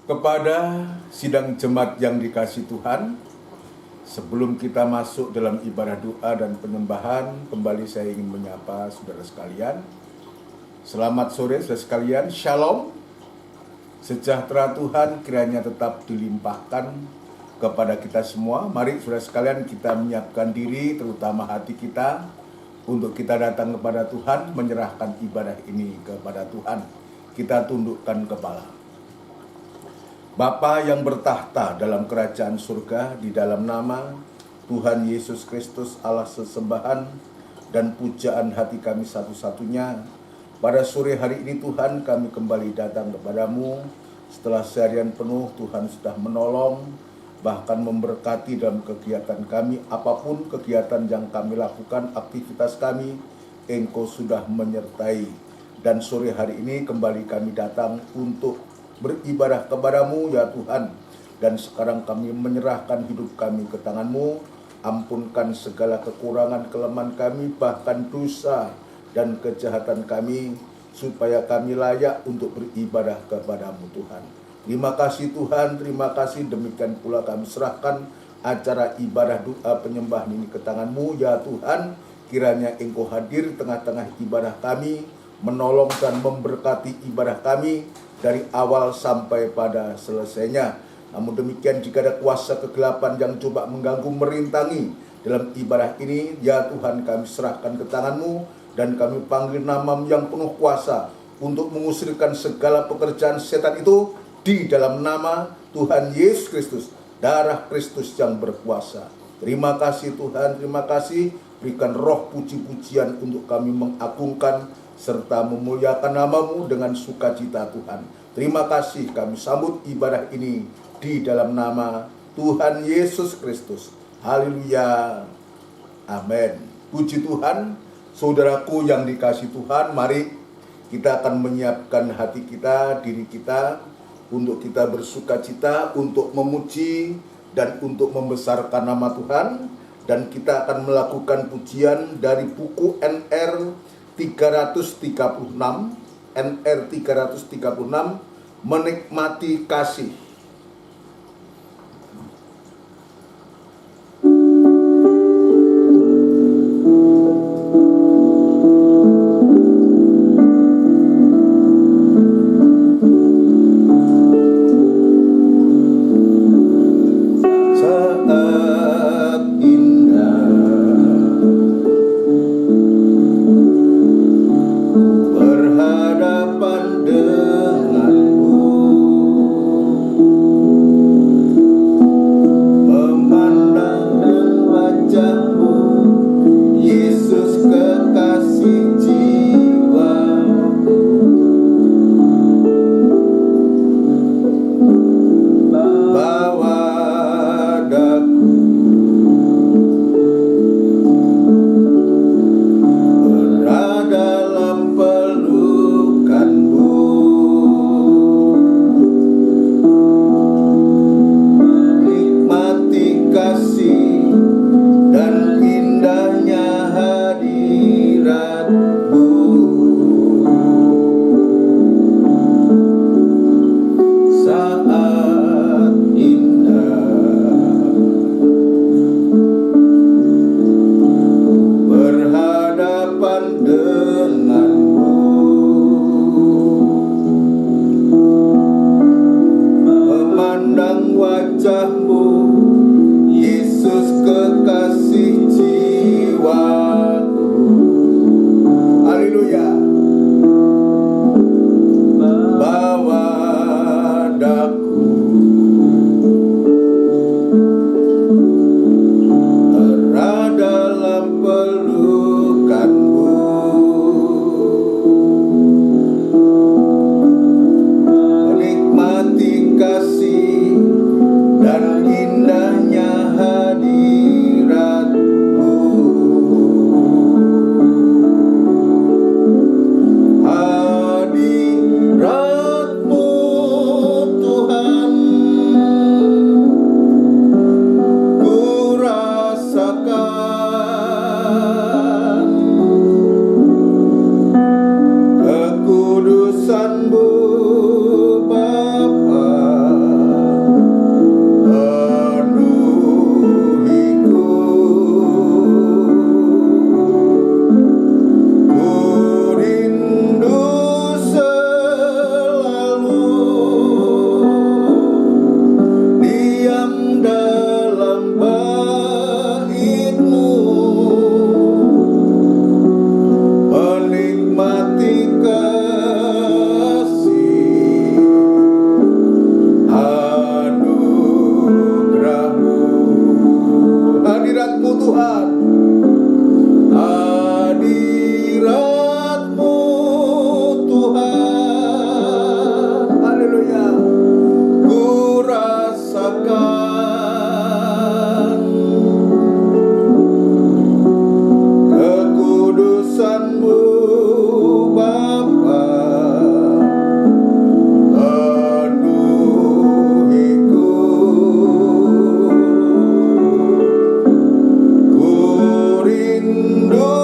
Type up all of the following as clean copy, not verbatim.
Kepada sidang jemaat yang dikasihi Tuhan, sebelum kita masuk dalam ibadah doa dan penyembahan, kembali saya ingin menyapa saudara sekalian. Selamat sore saudara sekalian, Shalom. Sejahtera Tuhan kiranya tetap dilimpahkan kepada kita semua. Mari saudara sekalian kita menyiapkan diri, terutama hati kita, untuk kita datang kepada Tuhan, menyerahkan ibadah ini kepada Tuhan. Kita tundukkan kepala. Bapa yang bertahta dalam kerajaan surga, di dalam nama Tuhan Yesus Kristus Allah sesembahan dan pujaan hati kami satu-satunya, pada sore hari ini Tuhan kami kembali datang kepadamu. Setelah seharian penuh Tuhan sudah menolong, bahkan memberkati dalam kegiatan kami. Apapun kegiatan yang kami lakukan, aktivitas kami, Engkau sudah menyertai. Dan sore hari ini kembali kami datang untuk beribadah kepadamu ya Tuhan. Dan sekarang kami menyerahkan hidup kami ke tangan-Mu. Ampunkan segala kekurangan, kelemahan kami, bahkan dosa dan kejahatan kami, supaya kami layak untuk beribadah kepadamu Tuhan. Terima kasih Tuhan, terima kasih. Demikian pula kami serahkan acara ibadah doa penyembahan ini ke tangan-Mu ya Tuhan. Kiranya Engkau hadir di tengah-tengah ibadah kami, menolong dan memberkati ibadah kami dari awal sampai pada selesainya. Namun demikian, jika ada kuasa kegelapan yang coba mengganggu, merintangi dalam ibadah ini, ya Tuhan kami serahkan ke tangan-Mu, dan kami panggil nama-Mu yang penuh kuasa untuk mengusirkan segala pekerjaan setan itu di dalam nama Tuhan Yesus Kristus, darah Kristus yang berkuasa. Terima kasih Tuhan, terima kasih. Berikan roh puji-pujian untuk kami mengagungkan serta memuliakan nama-Mu dengan sukacita Tuhan. Terima kasih, kami sambut ibadah ini di dalam nama Tuhan Yesus Kristus. Haleluya. Amin. Puji Tuhan. Saudaraku yang dikasihi Tuhan, mari kita akan menyiapkan hati kita, diri kita, untuk kita bersukacita, untuk memuji dan untuk membesarkan nama Tuhan. Dan kita akan melakukan pujian dari buku NR 336, menikmati kasih. utusanmu Bapa, penuhiku. Ku rindu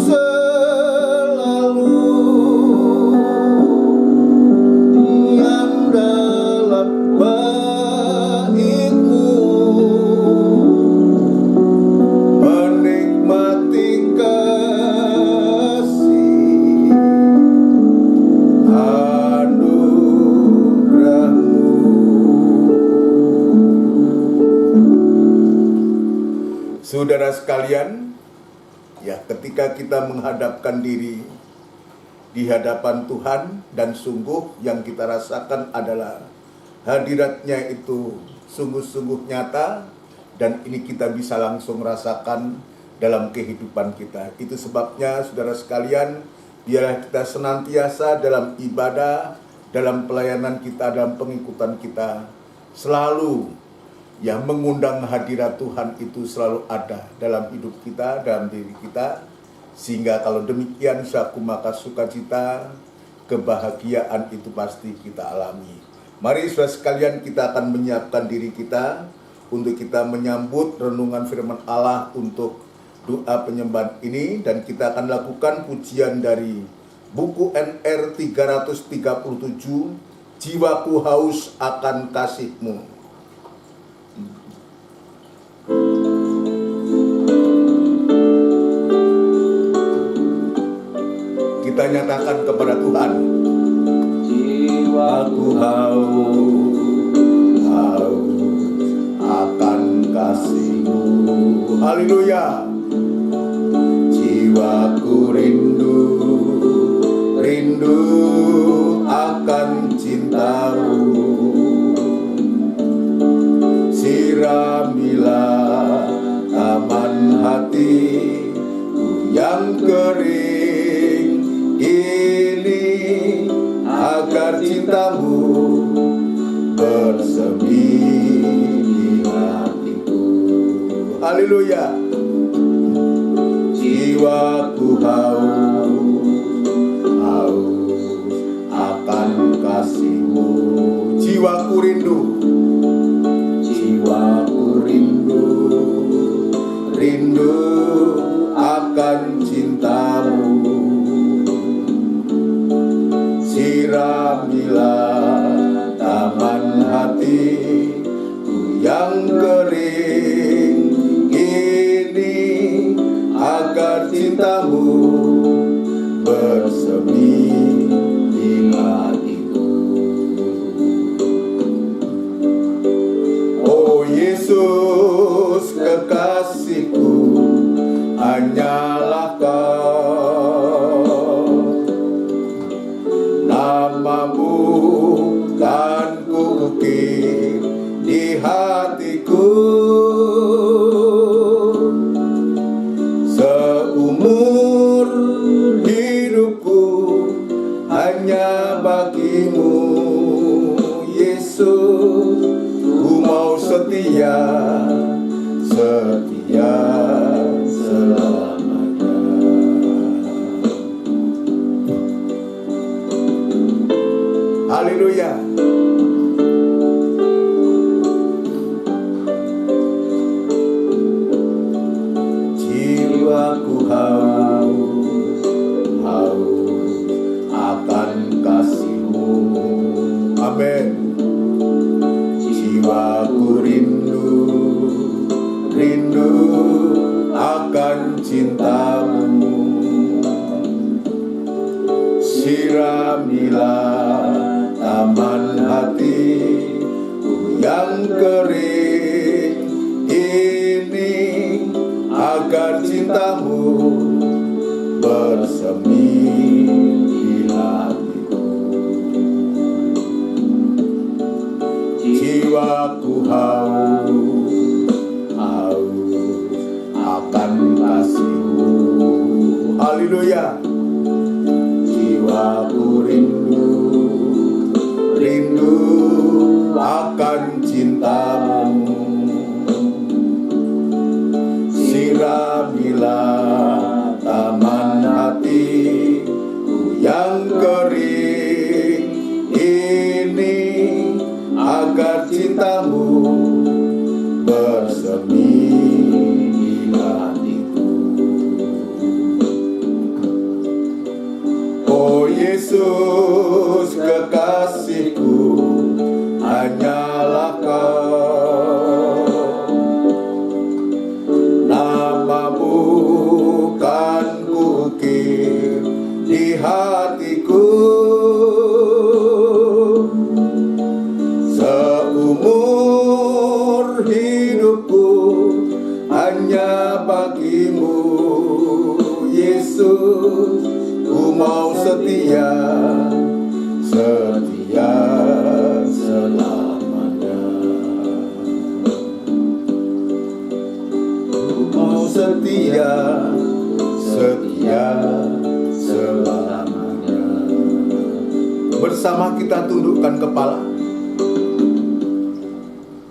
selalu diam dalam bait-Mu, menikmati kasih anugerah-Mu. Saudara sekalian, ya, ketika kita menghadapkan diri di hadapan Tuhan dan sungguh yang kita rasakan adalah hadirat-Nya itu sungguh-sungguh nyata, dan ini kita bisa langsung rasakan dalam kehidupan kita. Itu sebabnya saudara sekalian, biarlah kita senantiasa dalam ibadah, dalam pelayanan kita, dalam pengikutan kita, selalu yang mengundang hadirat Tuhan itu selalu ada dalam hidup kita, dalam diri kita. Sehingga kalau demikian saku maka sukacita, kebahagiaan itu pasti kita alami. Mari saudara sekalian, kita akan menyiapkan diri kita untuk kita menyambut renungan firman Allah untuk doa penyembahan ini. Dan kita akan lakukan pujian dari buku NR 337, Jiwaku Haus Akan Kasih-Mu. Kita nyatakan kepada Tuhan, jiwaku haus akan kasih-Mu. Haleluya. Jiwaku rindu akan cinta-Mu. Siramilah taman hatiku yang kering ini, agar cinta-Mu bersemi di hatiku. Haleluya. Jiwaku haus akan kasih-Mu. Jiwaku rindu akan cinta-Mu. Siramilah taman hatiku yang kering ini, agar cinta-Mu bersemi di hatiku. Oh Yesus kekasihku, hanyalah Kau. Nama-Mu kan kuukir di hatiku. Seumur hidupku hanya bagi-Mu, Yesus. Ku mau setia selamanya. Haleluya. Jiwaku haus akan kasih-Mu. Amin. Jiwaku rindu akan cinta-Mu. Siramilah taman hatiku yang kering ini, agar cinta-Mu bersemi di hatiku. Jiwaku haus akan kasih-Mu. Haleluya. Jiwaku rindu akan cinta-Mu. Siramilah taman hati Yesus kekasihku, hanyalah Kau. Namamu kan kukir di hatiku, seumur hidupku hanya bagimu. Yesus, ku mau setia, setia selamanya. Ku mau setia, setia selamanya. Bersama kita tundukkan kepala.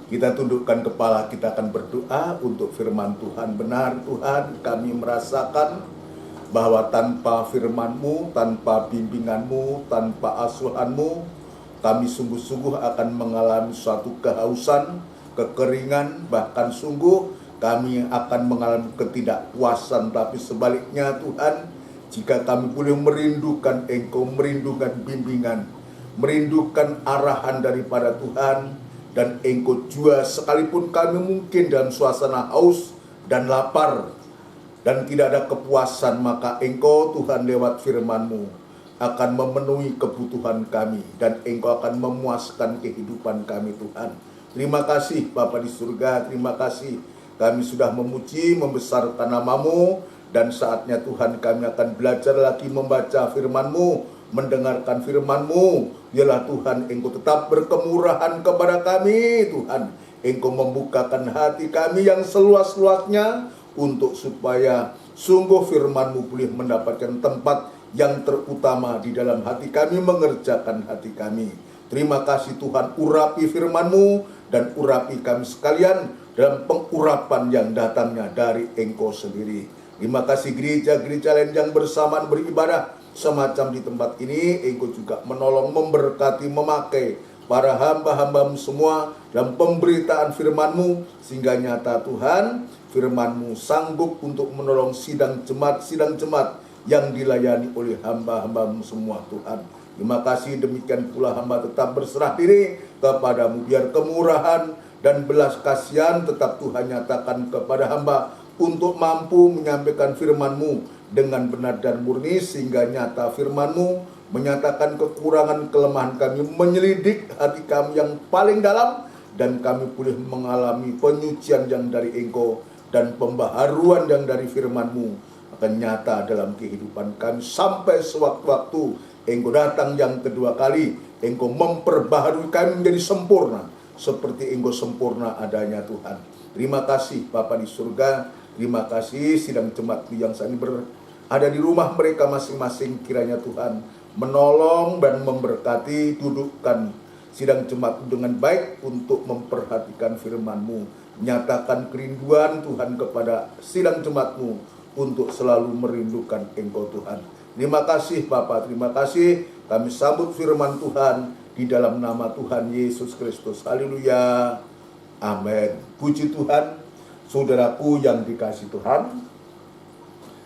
Kita tundukkan kepala, kita akan berdoa untuk firman Tuhan. Benar Tuhan, kami merasakan bahwa tanpa firman-Mu, tanpa bimbingan-Mu, tanpa asuhan-Mu, kami sungguh-sungguh akan mengalami suatu kehausan, kekeringan, bahkan sungguh kami akan mengalami ketidakpuasan. Tapi sebaliknya Tuhan, jika kami boleh merindukan Engkau, merindukan bimbingan, merindukan arahan daripada Tuhan dan Engkau jua, sekalipun kami mungkin dalam suasana haus dan lapar dan tidak ada kepuasan, maka Engkau Tuhan lewat firman-Mu akan memenuhi kebutuhan kami dan Engkau akan memuaskan kehidupan kami Tuhan. Terima kasih Bapa di surga, terima kasih kami sudah memuji, membesarkan nama-Mu, dan saatnya Tuhan kami akan belajar lagi membaca firman-Mu, mendengarkan firman-Mu. Biarlah Tuhan Engkau tetap berkemurahan kepada kami Tuhan. Engkau membukakan hati kami yang seluas-luasnya untuk supaya sungguh firman-Mu boleh mendapatkan tempat yang terutama di dalam hati kami, mengerjakan hati kami. Terima kasih Tuhan, urapi firman-Mu dan urapi kami sekalian dalam pengurapan yang datangnya dari Engkau sendiri. Terima kasih gereja-gereja lain yang bersamaan beribadah semacam di tempat ini. Engkau juga menolong, memberkati, memakai para hamba-hamba-Mu semua dalam pemberitaan firman-Mu, sehingga nyata Tuhan, firman-Mu sanggup untuk menolong sidang jemaat yang dilayani oleh hamba-hamba-Mu semua Tuhan. Terima kasih, demikian pula hamba tetap berserah diri kepada-Mu. Biar kemurahan dan belas kasihan tetap Tuhan nyatakan kepada hamba untuk mampu menyampaikan firman-Mu dengan benar dan murni, sehingga nyata firman-Mu menyatakan kekurangan kelemahan kami, menyelidik hati kami yang paling dalam, dan kami boleh mengalami penyucian yang dari Engkau dan pembaharuan yang dari firman-Mu akan nyata dalam kehidupan kami sampai sewaktu-waktu Engkau datang yang kedua kali. Engkau memperbaharui kami menjadi sempurna seperti Engkau sempurna adanya Tuhan. Terima kasih Bapa di surga, terima kasih sidang jemaat yang saat ini berada di rumah mereka masing-masing. Kiranya Tuhan menolong dan memberkati, dudukkan sidang jemaat dengan baik untuk memperhatikan firman-Mu. Nyatakan kerinduan Tuhan kepada sidang jemaat-Mu untuk selalu merindukan Engkau Tuhan. Terima kasih Bapa, terima kasih. Kami sambut firman Tuhan di dalam nama Tuhan Yesus Kristus. Haleluya. Amin. Puji Tuhan. Saudaraku yang dikasihi Tuhan,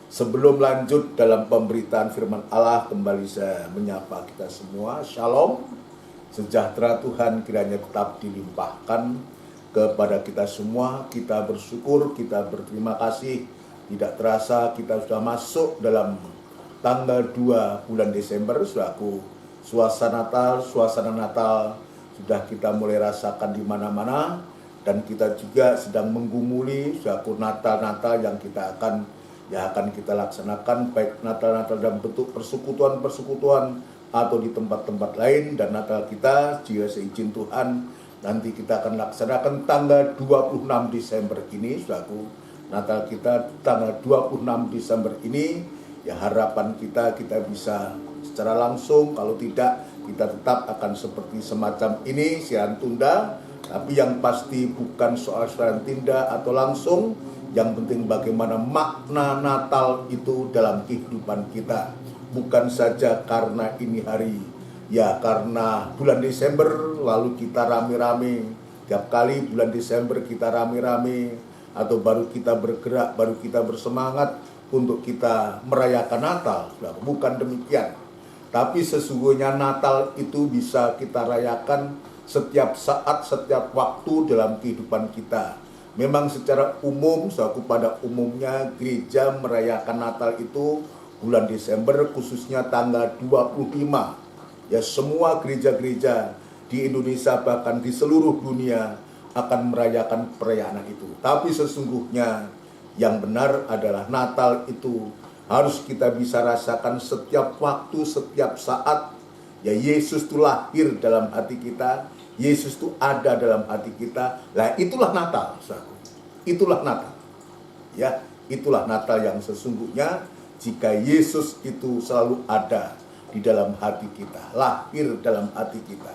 sebelum lanjut dalam pemberitaan firman Allah, kembali saya menyapa kita semua. Shalom. Sejahtera Tuhan kiranya tetap dilimpahkan kepada kita semua. Kita bersyukur, kita berterima kasih. Tidak terasa kita sudah masuk dalam tanggal 2 bulan Desember. Suatu suasana Natal sudah kita mulai rasakan di mana-mana, dan kita juga sedang menggumuli suatu Natal yang kita akan kita laksanakan, baik Natal dalam bentuk persekutuan atau di tempat-tempat lain. Dan Natal kita jika seizin Tuhan nanti kita akan laksanakan tanggal 26 Desember ini. Suatu Natal kita tanggal 26 Desember ini, ya harapan kita bisa secara langsung. Kalau tidak, kita tetap akan seperti semacam ini, siaran tunda. Tapi yang pasti bukan soal siaran tunda atau langsung, yang penting bagaimana makna Natal itu dalam kehidupan kita. Bukan saja karena ini hari, ya karena bulan Desember lalu kita rame-rame. Tiap kali bulan Desember kita rame-rame, atau baru kita bergerak, baru kita bersemangat untuk kita merayakan Natal. Bukan demikian. Tapi sesungguhnya Natal itu bisa kita rayakan setiap saat, setiap waktu dalam kehidupan kita. Memang secara umum, pada umumnya gereja merayakan Natal itu bulan Desember, khususnya tanggal 25. Ya, semua gereja-gereja di Indonesia bahkan di seluruh dunia akan merayakan perayaan itu. Tapi sesungguhnya yang benar adalah Natal itu harus kita bisa rasakan setiap waktu, setiap saat. Ya, Yesus itu lahir dalam hati kita, Yesus itu ada dalam hati kita. Lah, itulah Natal, saudara. Itulah Natal. Ya, itulah Natal yang sesungguhnya jika Yesus itu selalu ada di dalam hati kita, lahir dalam hati kita.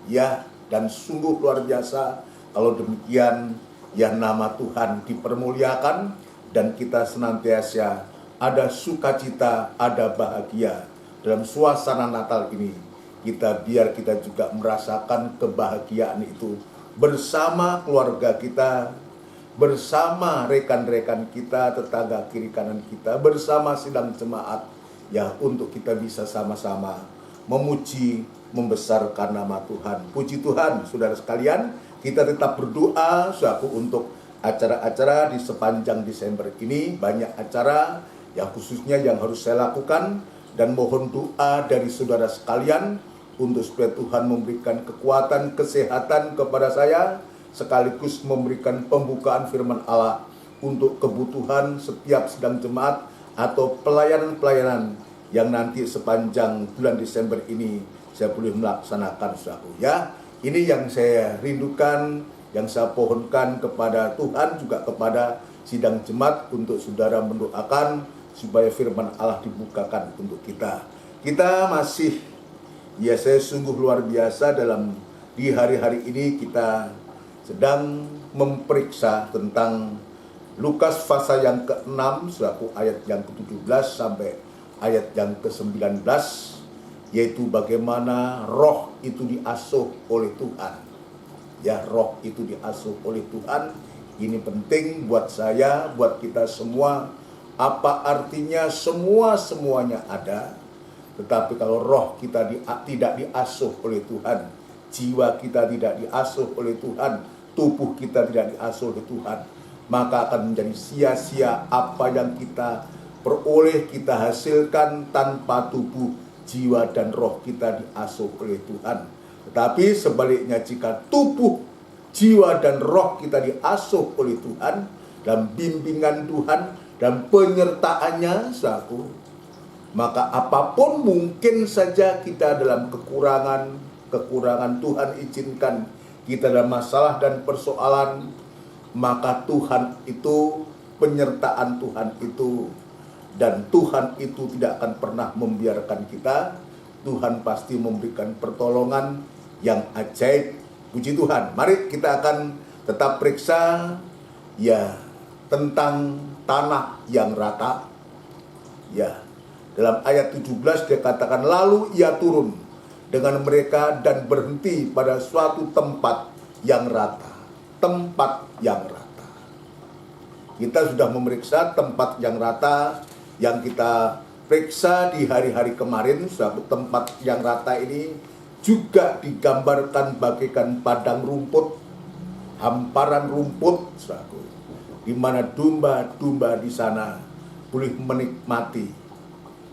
Ya, dan sungguh luar biasa kalau demikian ya nama Tuhan dipermuliakan dan kita senantiasa ada sukacita, ada bahagia dalam suasana Natal ini. Biar kita juga merasakan kebahagiaan itu bersama keluarga kita, bersama rekan-rekan kita, tetangga kiri kanan kita, bersama sidang jemaat, ya, untuk kita bisa sama-sama memuji, membesarkan nama Tuhan. Puji Tuhan, saudara sekalian, kita tetap berdoa untuk acara-acara di sepanjang Desember ini. Banyak acara yang khususnya yang harus saya lakukan, dan mohon doa dari saudara sekalian untuk supaya Tuhan memberikan kekuatan, kesehatan kepada saya, sekaligus memberikan pembukaan firman Allah untuk kebutuhan setiap sedang jemaat atau pelayanan-pelayanan yang nanti sepanjang bulan Desember ini saya boleh melaksanakan, saudara. Ya, ini yang saya rindukan, yang saya pohonkan kepada Tuhan, juga kepada sidang jemaat, untuk saudara mendoakan supaya firman Allah dibukakan untuk kita. Kita masih, ya, saya sungguh luar biasa di hari-hari ini kita sedang memeriksa tentang Lukas pasal yang ke-6, ayat yang ke-17 sampai ayat yang ke-19, yaitu bagaimana roh itu diasuh oleh Tuhan. Ya, roh itu diasuh oleh Tuhan. Ini penting buat saya, buat kita semua. Apa artinya semuanya ada, tetapi kalau roh kita tidak diasuh oleh Tuhan, jiwa kita tidak diasuh oleh Tuhan, tubuh kita tidak diasuh oleh Tuhan, maka akan menjadi sia-sia apa yang kita peroleh, kita hasilkan tanpa tubuh, jiwa, dan roh kita diasuh oleh Tuhan. Tetapi sebaliknya, jika tubuh, jiwa, dan roh kita diasuh oleh Tuhan, dalam bimbingan Tuhan dan penyertaannya, maka apapun mungkin saja kita dalam kekurangan Tuhan izinkan kita dalam masalah dan persoalan, maka Tuhan itu, penyertaan Tuhan itu, dan Tuhan itu tidak akan pernah membiarkan kita. Tuhan pasti memberikan pertolongan yang ajaib. Puji Tuhan. Mari kita akan tetap periksa, ya, tentang tanah yang rata. Ya, dalam ayat 17 dia katakan, lalu ia turun dengan mereka dan berhenti pada suatu tempat yang rata. Tempat yang rata. Kita sudah memeriksa tempat yang rata yang kita periksa di hari-hari kemarin. Suatu tempat yang rata ini juga digambarkan bagaikan padang rumput, hamparan rumput, di mana domba-domba di sana boleh menikmati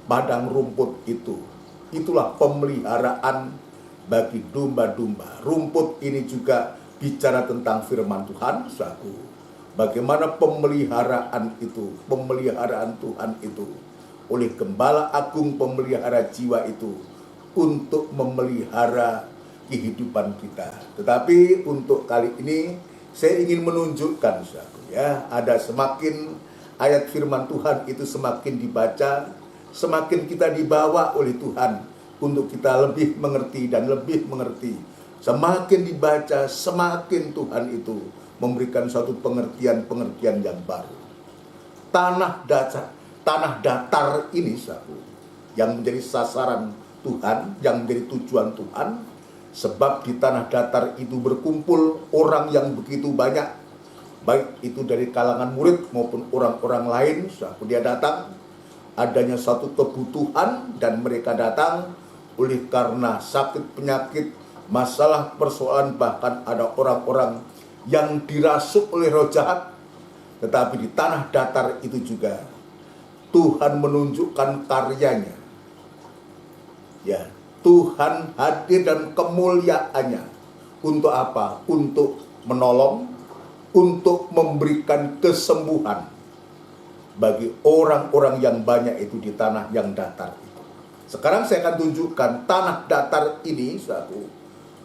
padang rumput itu. Itulah pemeliharaan bagi domba-domba. Rumput ini juga bicara tentang firman Tuhan, bagaimana pemeliharaan Tuhan itu oleh Gembala Agung, pemelihara jiwa itu, untuk memelihara kehidupan kita. Tetapi untuk kali ini saya ingin menunjukkan, ya, ada semakin ayat firman Tuhan itu semakin dibaca, semakin kita dibawa oleh Tuhan untuk kita lebih mengerti dan lebih mengerti. Semakin dibaca, semakin Tuhan itu memberikan suatu pengertian yang baru. Tanah datar ini, yang menjadi sasaran Tuhan, yang menjadi tujuan Tuhan, sebab di tanah datar itu berkumpul orang yang begitu banyak, baik itu dari kalangan murid maupun orang-orang lain. Dia datang adanya satu kebutuhan dan mereka datang oleh karena sakit penyakit, masalah persoalan, bahkan ada orang-orang yang dirasuk oleh roh jahat. Tetapi di tanah datar itu juga Tuhan menunjukkan karyanya. Ya, Tuhan hadir dan kemuliaannya. Untuk apa? Untuk menolong, untuk memberikan kesembuhan bagi orang-orang yang banyak itu di tanah yang datar itu. Sekarang saya akan tunjukkan tanah datar ini, saudaraku,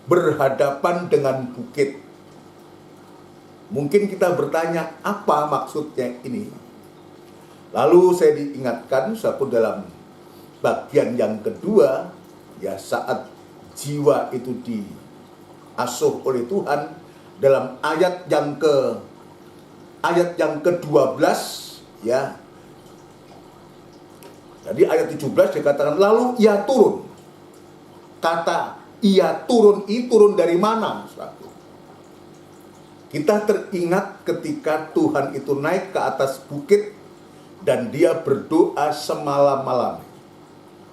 berhadapan dengan bukit. Mungkin kita bertanya, apa maksudnya ini? Lalu saya diingatkan, saudaraku, dalam bagian yang kedua, ya, saat jiwa itu diasuh oleh Tuhan, dalam ayat yang ke-12, ya. Jadi ayat 17 dikatakan lalu ia turun. Kata ia turun, ini turun dari mana, saudaraku? Kita teringat ketika Tuhan itu naik ke atas bukit dan dia berdoa semalam-malam.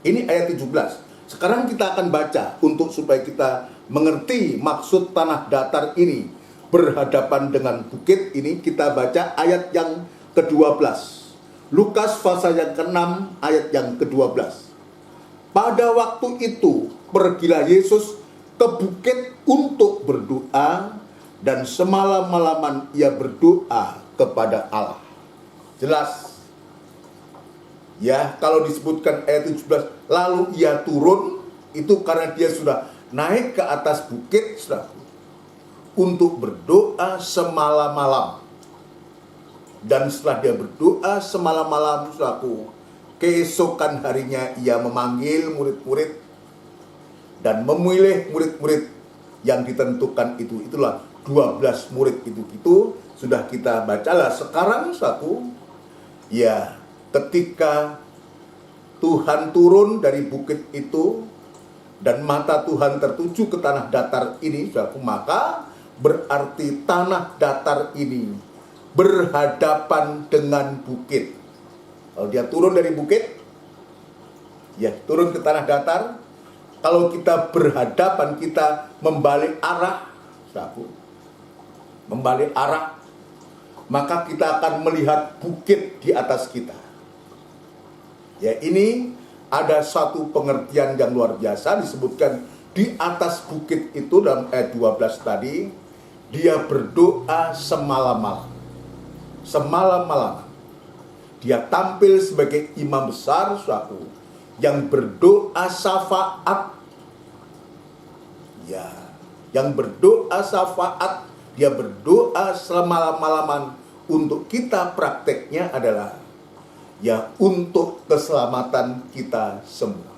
Ini ayat 17. Sekarang kita akan baca untuk supaya kita mengerti maksud tanah datar ini berhadapan dengan bukit ini. Kita baca ayat yang ke-12. Lukas pasal yang ke-6 ayat yang ke-12. Pada waktu itu pergilah Yesus ke bukit untuk berdoa, dan semalam-malaman ia berdoa kepada Allah. Jelas. Ya, kalau disebutkan ayat 17, lalu ia turun, itu karena dia sudah naik ke atas bukit, saudaraku, untuk berdoa semalam-malam. Dan setelah dia berdoa semalam-malam, saudaraku, keesokan harinya ia memanggil murid-murid dan memilih murid-murid yang ditentukan itu. Itulah 12 murid itu sudah kita bacalah. Sekarang, saudaraku, ya, ketika Tuhan turun dari bukit itu dan mata Tuhan tertuju ke tanah datar ini, saudaraku, maka berarti tanah datar ini berhadapan dengan bukit. Kalau dia turun dari bukit, ya turun ke tanah datar. Kalau kita berhadapan, kita membalik arah, saudaraku, membalik arah, maka kita akan melihat bukit di atas kita. Ya, ini ada satu pengertian yang luar biasa disebutkan di atas bukit itu dalam ayat 12 tadi. Dia berdoa semalam-malam. Semalam-malam. Dia tampil sebagai imam besar, suatu yang berdoa syafaat. Ya, yang berdoa syafaat. Dia berdoa semalam-malaman. Untuk kita prakteknya adalah ya untuk keselamatan kita semua.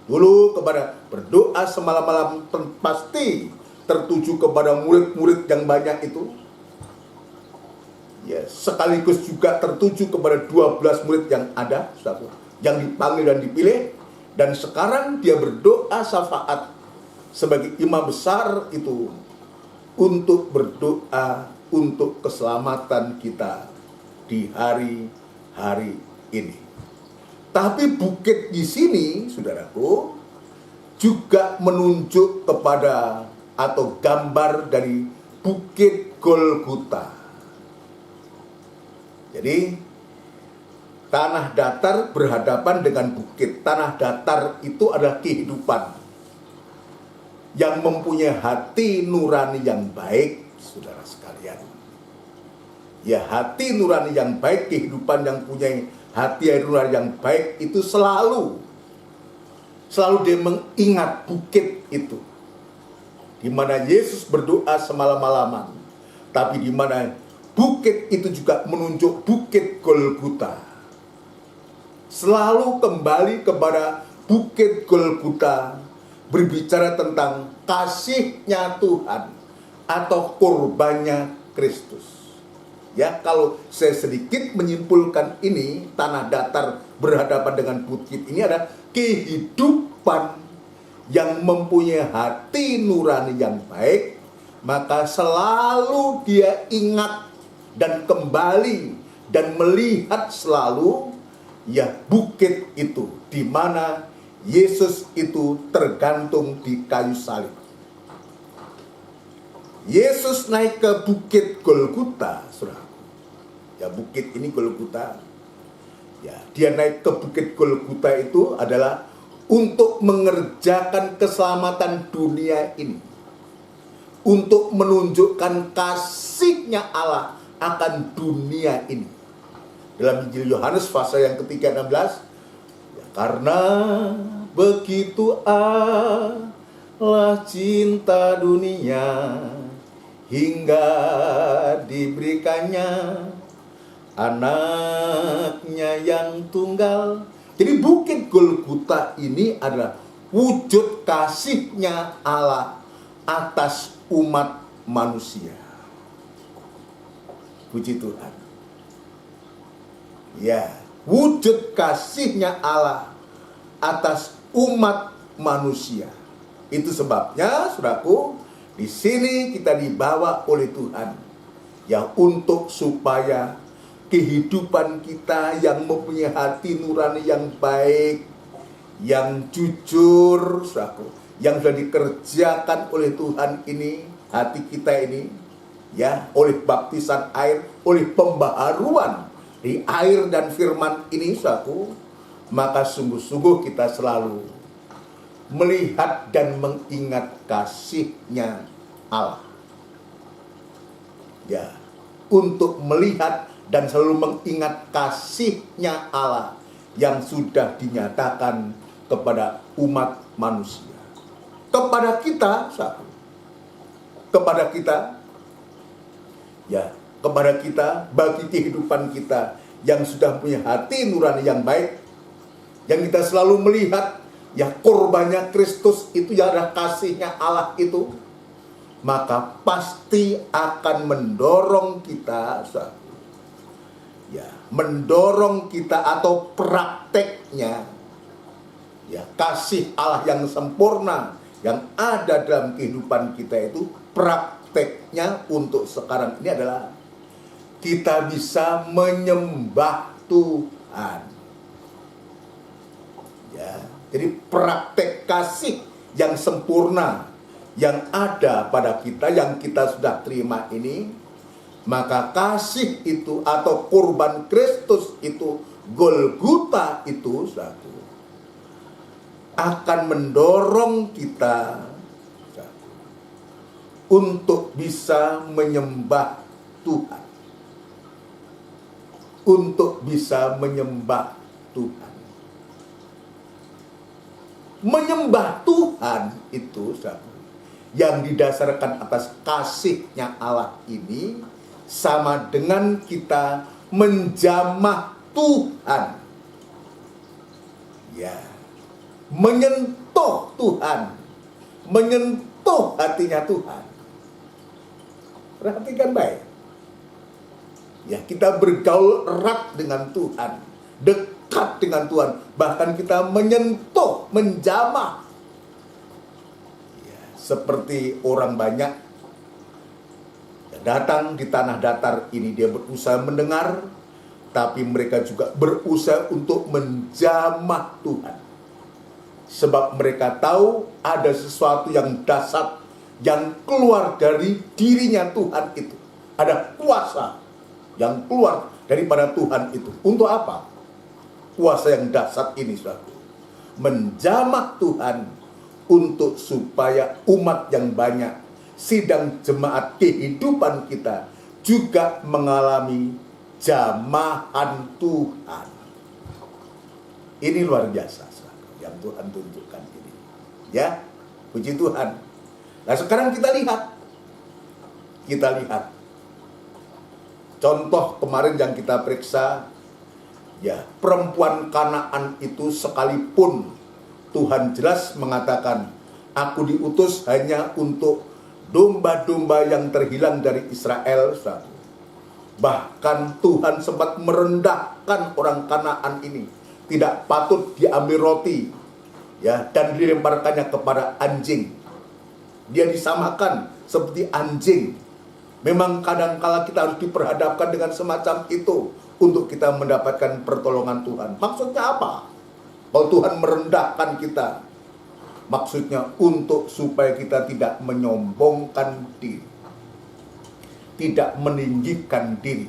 Dulu kepada berdoa semalam-malam pasti tertuju kepada murid-murid yang banyak itu. Ya, sekaligus juga tertuju kepada 12 murid yang ada, saudara, yang dipanggil dan dipilih. Dan sekarang dia berdoa syafaat sebagai imam besar itu untuk berdoa untuk keselamatan kita di hari-hari ini. Tapi bukit di sini, saudaraku, juga menunjuk kepada atau gambar dari bukit Golgota. Jadi tanah datar berhadapan dengan bukit. Tanah datar itu adalah kehidupan yang mempunyai hati nurani yang baik, saudara sekalian. Ya, hati nurani yang baik, kehidupan yang punya hati nurani yang baik itu selalu dia mengingat bukit itu, di mana Yesus berdoa semalam-malaman, tapi di mana bukit itu juga menunjuk bukit Golgota. Selalu kembali kepada bukit Golgota, berbicara tentang kasihnya Tuhan atau korbannya Kristus. Ya, kalau saya sedikit menyimpulkan ini, tanah datar berhadapan dengan bukit ini ada kehidupan yang mempunyai hati nurani yang baik, maka selalu dia ingat dan kembali dan melihat selalu ya bukit itu di mana Yesus itu tergantung di kayu salib. Yesus naik ke bukit Golgota, saudara. Ya, bukit ini Golgota. Ya, dia naik ke bukit Golgota itu adalah untuk mengerjakan keselamatan dunia ini. Untuk menunjukkan kasih-Nya Allah akan dunia ini. Dalam Injil Yohanes pasal yang ketiga 16, ya, karena begitu Allah cinta dunia hingga diberikannya anaknya yang tunggal. Jadi bukit Golgota ini adalah wujud kasih-Nya Allah atas umat manusia. Puji Tuhan. Ya, wujud kasih-Nya Allah atas umat manusia. Itu sebabnya, saudaraku, di sini kita dibawa oleh Tuhan ya untuk supaya kehidupan kita yang mempunyai hati nurani yang baik, yang jujur, saudaraku, yang sudah dikerjakan oleh Tuhan ini, hati kita ini, ya, oleh baptisan air, oleh pembaharuan di air dan firman ini, saudaraku, maka sungguh-sungguh kita selalu melihat dan mengingat kasih-Nya Allah. Ya, untuk melihat dan selalu mengingat kasih-Nya Allah yang sudah dinyatakan kepada umat manusia. Kepada kita, kepada kita, ya, kepada kita, bagi kehidupan kita yang sudah punya hati nurani yang baik, yang kita selalu melihat, ya, korbannya Kristus itu ya adalah kasih-Nya Allah itu, maka pasti akan mendorong kita, ya, mendorong kita atau prakteknya, ya, kasih Allah yang sempurna yang ada dalam kehidupan kita itu, prakteknya untuk sekarang ini adalah kita bisa menyembah Tuhan. Ya, jadi praktek kasih yang sempurna yang ada pada kita, yang kita sudah terima ini, maka kasih itu atau kurban Kristus itu, Golgota itu, satu, akan mendorong kita untuk bisa menyembah Tuhan. Untuk bisa menyembah Tuhan. Menyembah Tuhan itu, yang didasarkan atas kasih-Nya Allah ini, sama dengan kita menjamah Tuhan. Ya, menyentuh Tuhan, menyentuh hatinya Tuhan. Perhatikan baik. Ya, kita bergaul erat dengan Tuhan, dekat dengan Tuhan, bahkan kita menyentuh, menjamah. Ya, seperti orang banyak datang di tanah datar ini, dia berusaha mendengar, tapi mereka juga berusaha untuk menjamah Tuhan. Sebab mereka tahu ada sesuatu yang dahsyat yang keluar dari dirinya Tuhan itu. Ada kuasa yang keluar daripada Tuhan itu. Untuk apa? Kuasa yang dahsyat ini, saudara, menjamah Tuhan untuk supaya umat yang banyak, sidang jemaat kehidupan kita juga mengalami jamahan Tuhan. Ini luar biasa yang Tuhan tunjukkan ini. Ya, puji Tuhan. Nah, sekarang kita lihat. Contoh kemarin yang kita periksa, ya, perempuan Kanaan itu sekalipun Tuhan jelas mengatakan, aku diutus hanya untuk domba-domba yang terhilang dari Israel. Bahkan Tuhan sempat merendahkan orang Kanaan ini. Tidak patut diambil roti, ya, dan dilemparkannya kepada anjing. Dia disamakan seperti anjing. Memang kadangkala kita harus diperhadapkan dengan semacam itu untuk kita mendapatkan pertolongan Tuhan. Maksudnya apa? Kalau Tuhan merendahkan kita, maksudnya untuk supaya kita tidak menyombongkan diri, tidak meninggikan diri,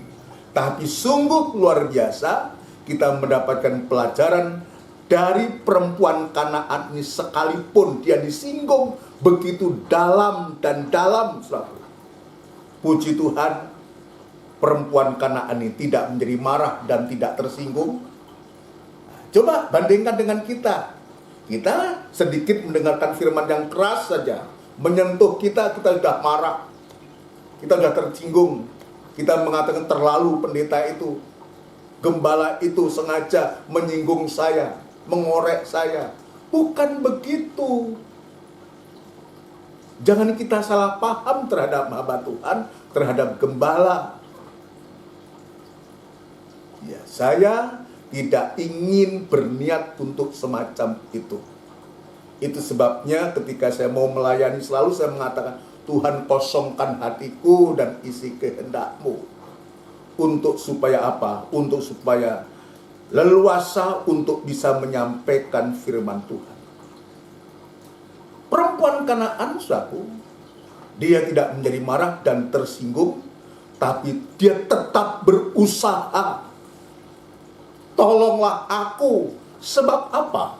tapi sungguh luar biasa kita mendapatkan pelajaran dari perempuan Kanaan ini, sekalipun dia disinggung begitu dalam dan dalam, saudara. Puji Tuhan, perempuan Kanaan ini tidak menjadi marah dan tidak tersinggung. Coba bandingkan dengan kita. Kita sedikit mendengarkan firman yang keras saja, menyentuh kita sudah marah, kita sudah tersinggung. Kita mengatakan terlalu pendeta itu, gembala itu sengaja menyinggung saya, mengorek saya. Bukan begitu. Jangan kita salah paham terhadap hamba Tuhan, terhadap gembala. Ya, saya tidak ingin berniat untuk semacam itu. Itu sebabnya ketika saya mau melayani selalu saya mengatakan, Tuhan kosongkan hatiku dan isi kehendak-Mu. Untuk supaya apa? Untuk supaya leluasa untuk bisa menyampaikan firman Tuhan. Perempuan Kanaan, saudaraku, dia tidak menjadi marah dan tersinggung, tapi dia tetap berusaha. Tolonglah aku. Sebab apa?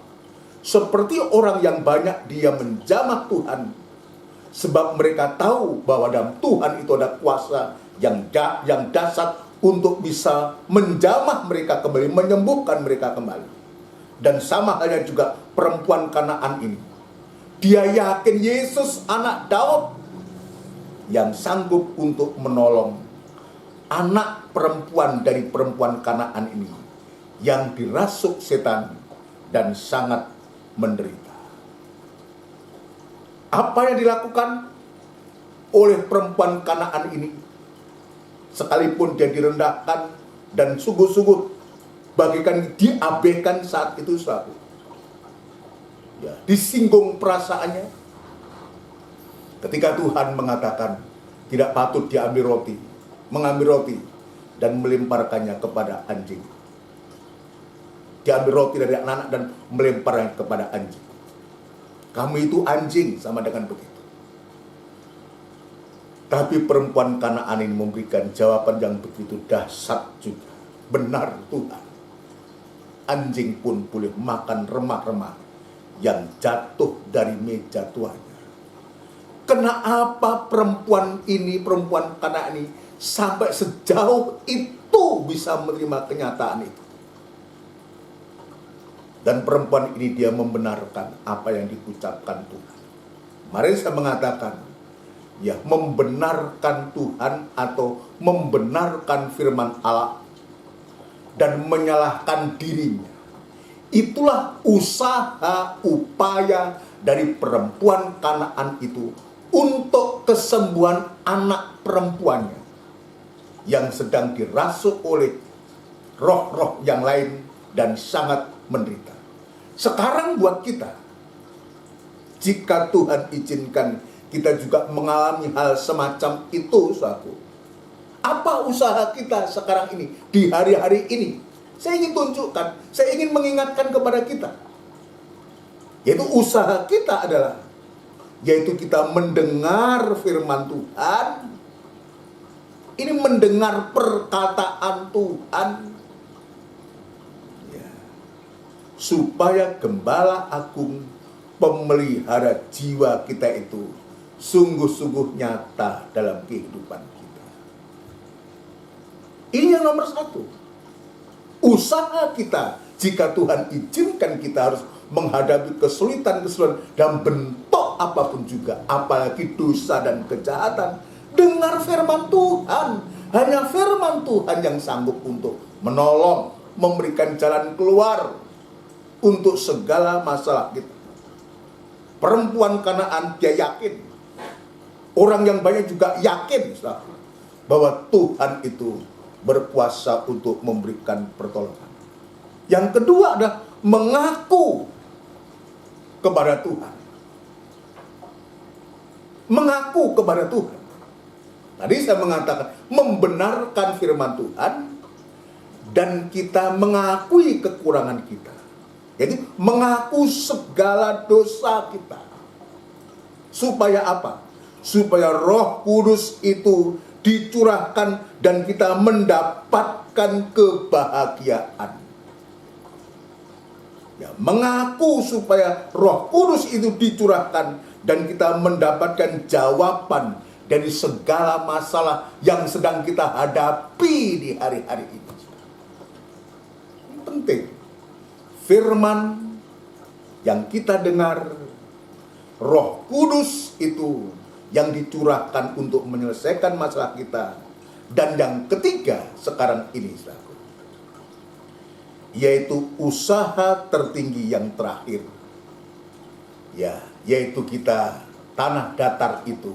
Seperti orang yang banyak dia menjamah Tuhan. Sebab mereka tahu bahwa dalam Tuhan itu ada kuasa yang dahsyat untuk bisa menjamah mereka kembali, menyembuhkan mereka kembali. Dan sama halnya juga perempuan Kanaan ini. Dia yakin Yesus anak Daud yang sanggup untuk menolong anak perempuan dari perempuan Kanaan ini yang dirasuk setan dan sangat menderita. Apa yang dilakukan oleh perempuan Kanaan ini, sekalipun dia direndahkan dan sungguh-sungguh bagikan diabaikan saat itu, saudara, ya, disinggung perasaannya. Ketika Tuhan mengatakan tidak patut diambil roti, mengambil roti dan melemparkannya kepada anjing. Diambil roti dari anak-anak dan melemparnya kepada anjing. Kamu itu anjing, sama dengan begitu. Tapi perempuan Kanaan ini memberikan jawaban yang begitu dahsyat juga. Benar Tuhan, anjing pun boleh makan remah-remah yang jatuh dari meja tuannya. Kenapa perempuan Kanaan ini sampai sejauh itu bisa menerima kenyataan itu? Dan perempuan ini dia membenarkan apa yang diucapkan Tuhan. Mari saya mengatakan, ya, membenarkan Tuhan atau membenarkan firman Allah dan menyalahkan dirinya. Itulah usaha upaya dari perempuan Kanaan itu untuk kesembuhan anak perempuannya yang sedang dirasuk oleh roh-roh yang lain dan sangat menderita. Sekarang buat kita, jika Tuhan izinkan kita juga mengalami hal semacam itu, saudaraku, apa usaha kita sekarang ini, di hari-hari ini? Saya ingin tunjukkan, saya ingin mengingatkan kepada kita, yaitu usaha kita adalah, yaitu kita mendengar firman Tuhan, ini mendengar perkataan Tuhan, supaya Gembala Agung pemelihara jiwa kita itu sungguh-sungguh nyata dalam kehidupan kita. Ini yang nomor satu. Usaha kita, jika Tuhan izinkan kita harus menghadapi kesulitan-kesulitan dalam bentuk apapun juga, apalagi dosa dan kejahatan, dengar firman Tuhan. Hanya firman Tuhan yang sanggup untuk menolong, memberikan jalan keluar untuk segala masalah kita. Perempuan Kanaan dia yakin, orang yang banyak juga yakin, saudara, bahwa Tuhan itu berkuasa untuk memberikan pertolongan. Yang kedua adalah mengaku kepada Tuhan. Mengaku kepada Tuhan. Tadi saya mengatakan membenarkan firman Tuhan dan kita mengakui kekurangan kita. Jadi mengaku segala dosa kita. Supaya apa? Supaya Roh Kudus itu dicurahkan dan kita mendapatkan kebahagiaan. Ya, mengaku supaya Roh Kudus itu dicurahkan dan kita mendapatkan jawaban dari segala masalah yang sedang kita hadapi di hari-hari ini. Ini penting. Firman yang kita dengar, Roh Kudus itu yang dicurahkan untuk menyelesaikan masalah kita. Dan yang ketiga sekarang ini, saudara, yaitu usaha tertinggi yang terakhir. Ya, yaitu kita tanah datar itu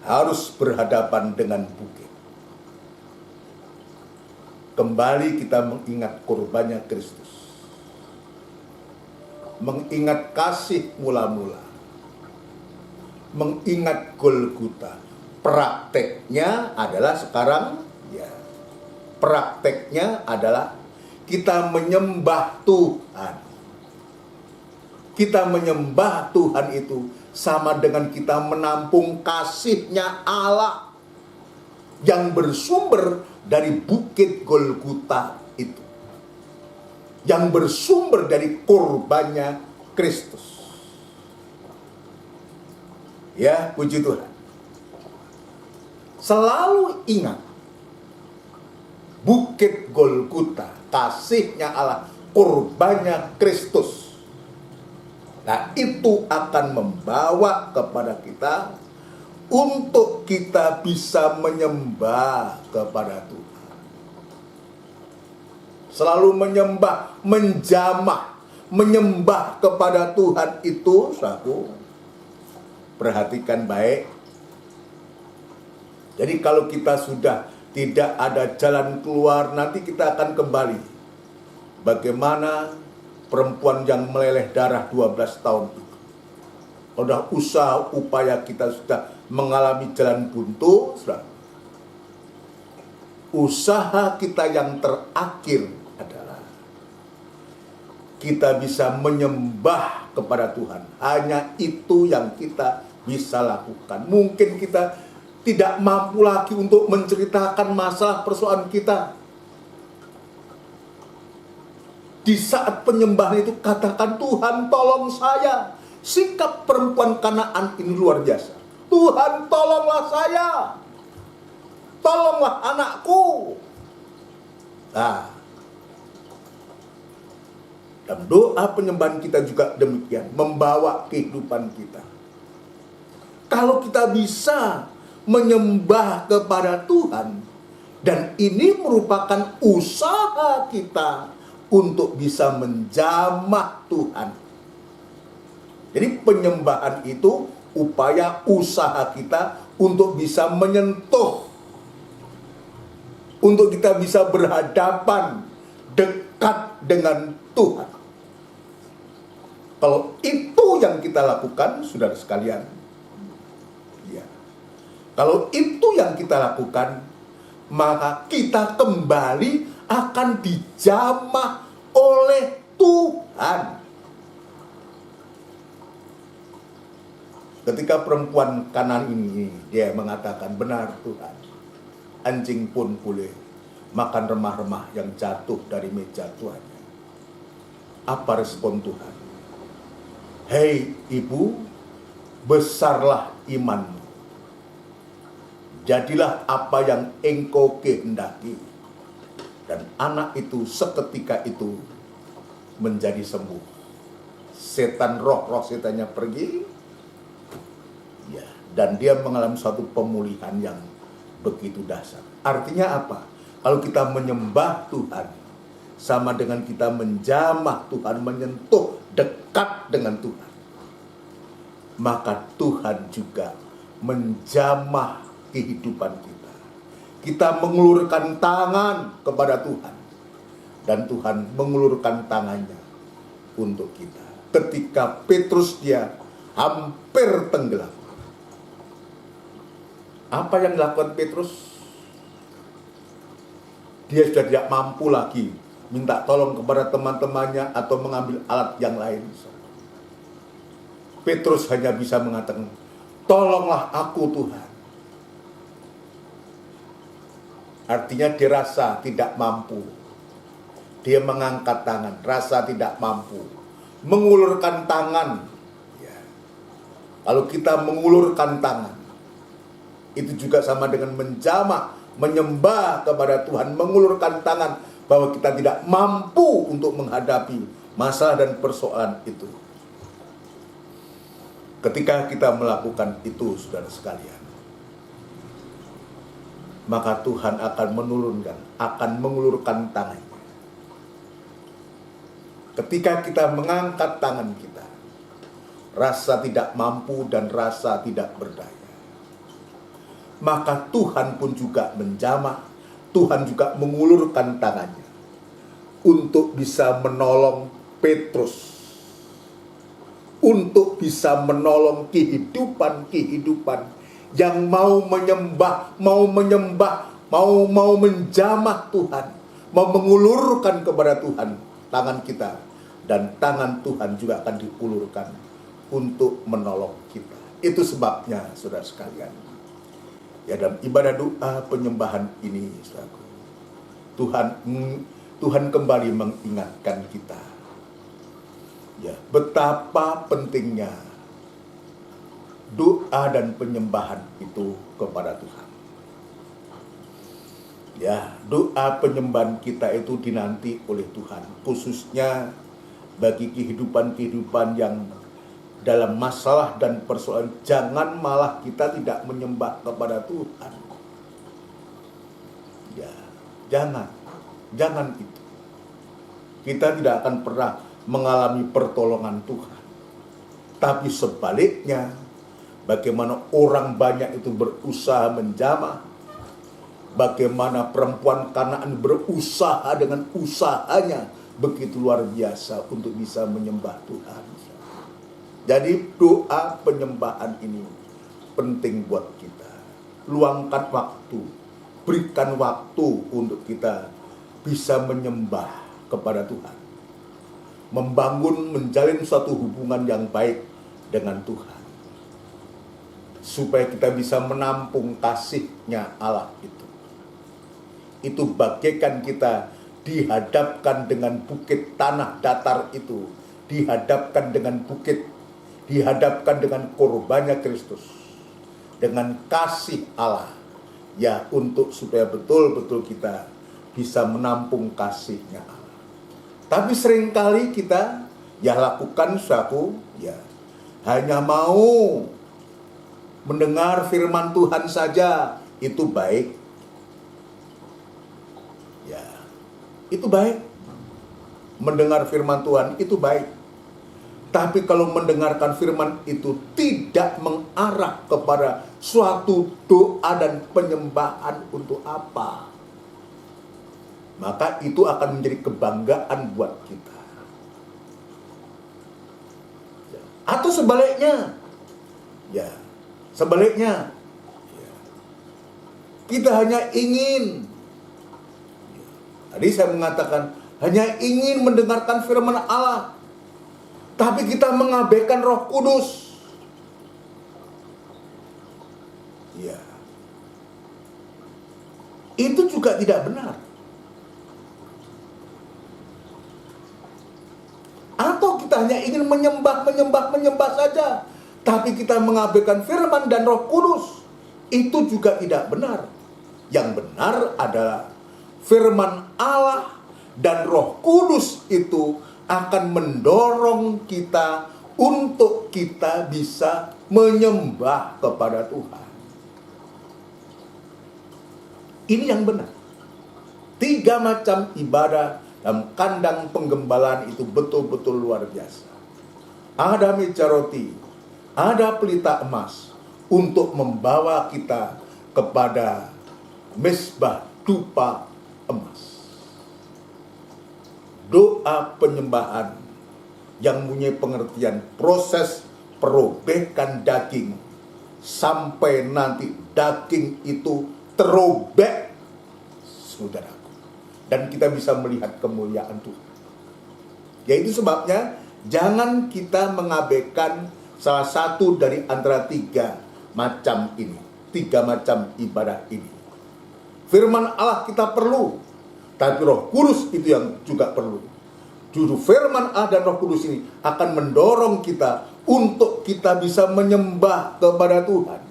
harus berhadapan dengan bukit. Kembali kita mengingat korbannya Kristus. Mengingat kasih mula-mula. Mengingat Golgota. Prakteknya adalah sekarang, ya, prakteknya adalah kita menyembah Tuhan. Kita menyembah Tuhan itu sama dengan kita menampung kasih-Nya Allah yang bersumber dari bukit Golgota itu. Yang bersumber dari korbannya Kristus. Ya, puji Tuhan. Selalu ingat bukit Golgota, kasih-Nya Allah, korbannya Kristus. Nah, itu akan membawa kepada kita untuk kita bisa menyembah kepada Tuhan. Selalu menyembah, menjamah, menyembah kepada Tuhan itu, saudaraku, perhatikan baik. Jadi kalau kita sudah tidak ada jalan keluar, nanti kita akan kembali. Bagaimana perempuan yang meleleh darah 12 tahun itu. Sudah usaha upaya kita sudah mengalami jalan buntu, sudah. Usaha kita yang terakhir adalah kita bisa menyembah kepada Tuhan. Hanya itu yang kita bisa lakukan. Mungkin kita tidak mampu lagi untuk menceritakan masalah persoalan kita. Di saat penyembahan itu katakan, Tuhan tolong saya. Sikap perempuan Kanaan ini luar biasa. Tuhan tolonglah saya. Tolonglah anakku. Nah, dalam doa penyembahan kita juga demikian. Membawa kehidupan kita. Kalau kita bisa menyembah kepada Tuhan, dan ini merupakan usaha kita untuk bisa menjamah Tuhan. Jadi penyembahan itu upaya usaha kita untuk bisa menyentuh, untuk kita bisa berhadapan dekat dengan Tuhan. Kalau itu yang kita lakukan, saudara sekalian, ya. Kalau itu yang kita lakukan, maka kita kembali akan dijamah oleh Tuhan. Ketika perempuan Kanaan ini, dia mengatakan, benar Tuhan, anjing pun boleh makan remah-remah yang jatuh dari meja tuannya. Apa respon Tuhan? Hei ibu, besarlah imanmu. Jadilah apa yang engkau kehendaki. Dan anak itu seketika itu menjadi sembuh. Setan, roh setannya pergi. Ya, dan dia mengalami suatu pemulihan yang begitu dahsyat. Artinya apa? Kalau kita menyembah Tuhan, sama dengan kita menjamah Tuhan, menyentuh dekat dengan Tuhan. Maka Tuhan juga menjamah kehidupan kita. Kita mengulurkan tangan kepada Tuhan. Dan Tuhan mengulurkan tangannya untuk kita. Ketika Petrus dia hampir tenggelam. Apa yang dilakukan Petrus? dia sudah tidak mampu lagi minta tolong kepada teman-temannya atau mengambil alat yang lain. Petrus hanya bisa mengatakan, tolonglah aku Tuhan. Artinya dia rasa tidak mampu. Dia mengangkat tangan, rasa tidak mampu. Mengulurkan tangan. Ya. Kalau kita mengulurkan tangan, itu juga sama dengan menjamak, menyembah kepada Tuhan, mengulurkan tangan bahwa kita tidak mampu untuk menghadapi masalah dan persoalan itu. Ketika kita melakukan itu, saudara sekalian, maka Tuhan akan mengulurkan tangannya. Ketika kita mengangkat tangan kita, rasa tidak mampu dan rasa tidak berdaya, maka Tuhan pun juga menjamah, Tuhan juga mengulurkan tangannya untuk bisa menolong Petrus, untuk bisa menolong kehidupan yang mau menyembah, mau menjamah Tuhan, mau mengulurkan kepada Tuhan tangan kita, dan tangan Tuhan juga akan diulurkan untuk menolong kita. Itu sebabnya, saudara sekalian, ya, dalam ibadah doa penyembahan ini, saudaraku, Tuhan kembali mengingatkan kita, ya, betapa pentingnya doa dan penyembahan itu kepada Tuhan. Ya, doa penyembahan kita itu dinanti oleh Tuhan, khususnya bagi kehidupan yang dalam masalah dan persoalan. Jangan malah kita tidak menyembah kepada Tuhan. Ya, jangan itu. Kita tidak akan pernah mengalami pertolongan Tuhan. Tapi sebaliknya, bagaimana orang banyak itu berusaha menjamah, bagaimana perempuan Kanaan berusaha dengan usahanya begitu luar biasa untuk bisa menyembah Tuhan. Jadi doa penyembahan ini penting buat kita. Luangkan waktu, berikan waktu untuk kita bisa menyembah kepada Tuhan, membangun, menjalin suatu hubungan yang baik dengan Tuhan, supaya kita bisa menampung kasih-Nya Allah itu. Itu bagaikan kita dihadapkan dengan bukit tanah datar itu, dihadapkan dengan korbannya Kristus, dengan kasih Allah, ya, untuk supaya betul-betul kita bisa menampung kasih-Nya Allah. Tapi seringkali kita lakukan suatu, hanya mau mendengar firman Tuhan saja, itu baik. Itu baik. Mendengar firman Tuhan itu baik. Tapi kalau mendengarkan firman itu tidak mengarah kepada suatu doa dan penyembahan, untuk apa? Maka itu akan menjadi kebanggaan buat kita. Atau sebaliknya. Sebaliknya. Kita hanya ingin, tadi saya mengatakan, hanya ingin mendengarkan firman Allah, tapi kita mengabaikan Roh Kudus. Ya, itu juga tidak benar. Atau kita hanya ingin menyembah saja, tapi kita mengabaikan firman dan Roh Kudus. Itu juga tidak benar. Yang benar adalah firman Allah dan Roh Kudus itu akan mendorong kita untuk kita bisa menyembah kepada Tuhan. Ini yang benar. 3 macam ibadah dalam kandang penggembalaan itu betul-betul luar biasa. Ada meja roti, ada pelita emas untuk membawa kita kepada mezbah dupa emas. Doa penyembahan yang punya pengertian proses perobekan daging sampai nanti daging itu terobek, saudaraku. dan kita bisa melihat kemuliaan Tuhan. Yaitu sebabnya jangan kita mengabaikan salah satu dari antara tiga macam ibadah ini. Firman Allah kita perlu, tapi Roh Kudus itu yang juga perlu. Justru firman Allah dan Roh Kudus ini akan mendorong kita untuk kita bisa menyembah kepada Tuhan.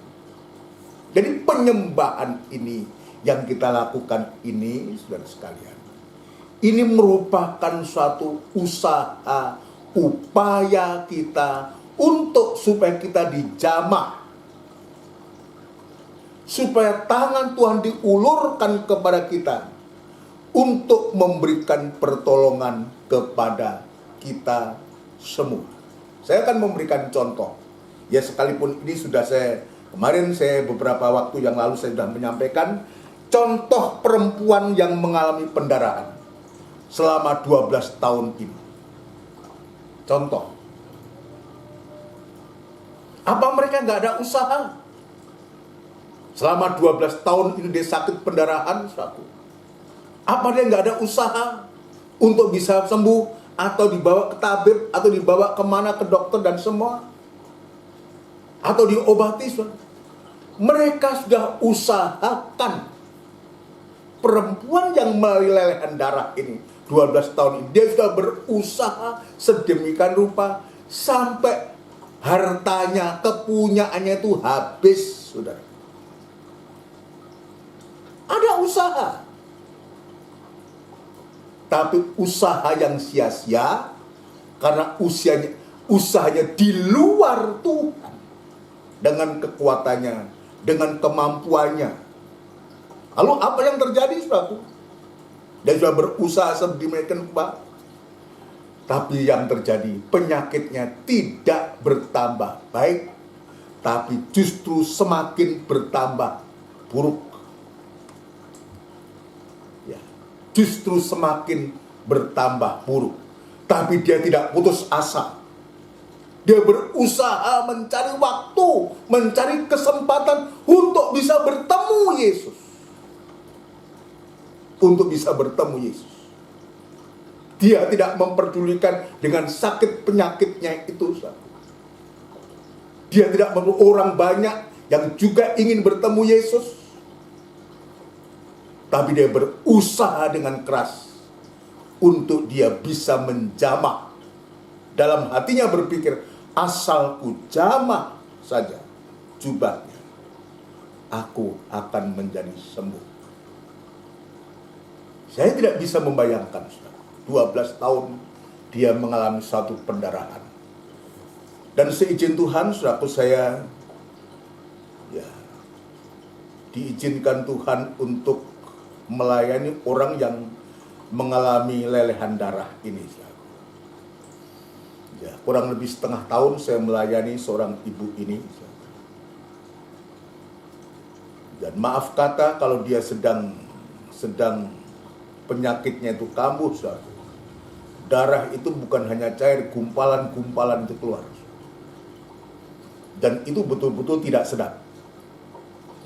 Jadi penyembahan ini yang kita lakukan ini, saudara sekalian, ini merupakan suatu usaha, upaya kita untuk supaya kita dijamah, supaya tangan Tuhan diulurkan kepada kita untuk memberikan pertolongan kepada kita semua. Saya akan memberikan contoh. Ya, sekalipun ini kemarin saya beberapa waktu yang lalu saya sudah menyampaikan contoh perempuan yang mengalami pendarahan selama 12 tahun ini. Contoh. Apa mereka nggak ada usaha? Selama 12 tahun ini dia sakit pendarahan, apa dia nggak ada usaha untuk bisa sembuh, atau dibawa ke tabib, atau dibawa kemana, ke dokter dan semua, atau diobati? Mereka sudah usahakan. Perempuan yang melelehkan darah ini 12 tahun ini, dia sudah berusaha sedemikian rupa sampai hartanya, kepunyaannya itu habis, saudara. Ada usaha, tapi usaha yang sia-sia karena usahanya di luar Tuhan, dengan kekuatannya, dengan kemampuannya. Lalu apa yang terjadi, saudara? Dia sudah berusaha sedemikian rupa, tapi yang terjadi penyakitnya tidak bertambah baik, tapi justru semakin bertambah buruk. Justru semakin bertambah buruk. Tapi dia tidak putus asa. Dia berusaha mencari waktu, mencari kesempatan untuk bisa bertemu Yesus. Untuk bisa bertemu Yesus. Dia tidak memperdulikan dengan sakit penyakitnya itu. Dia tidak perlu orang banyak yang juga ingin bertemu Yesus. Tapi dia berusaha dengan keras untuk dia bisa menjamah. Dalam hatinya berpikir, asal ku jamah saja jubahnya, aku akan menjadi sembuh. Saya tidak bisa membayangkan, 12 tahun dia mengalami suatu pendarahan. Dan seizin Tuhan, saudaraku, saya diizinkan Tuhan untuk melayani orang yang mengalami lelehan darah ini. Ya, kurang lebih setengah tahun saya melayani seorang ibu ini. Dan maaf kata, kalau dia sedang penyakitnya itu kambuh, darah itu bukan hanya cair, gumpalan-gumpalan itu keluar. Dan itu betul-betul tidak sedap.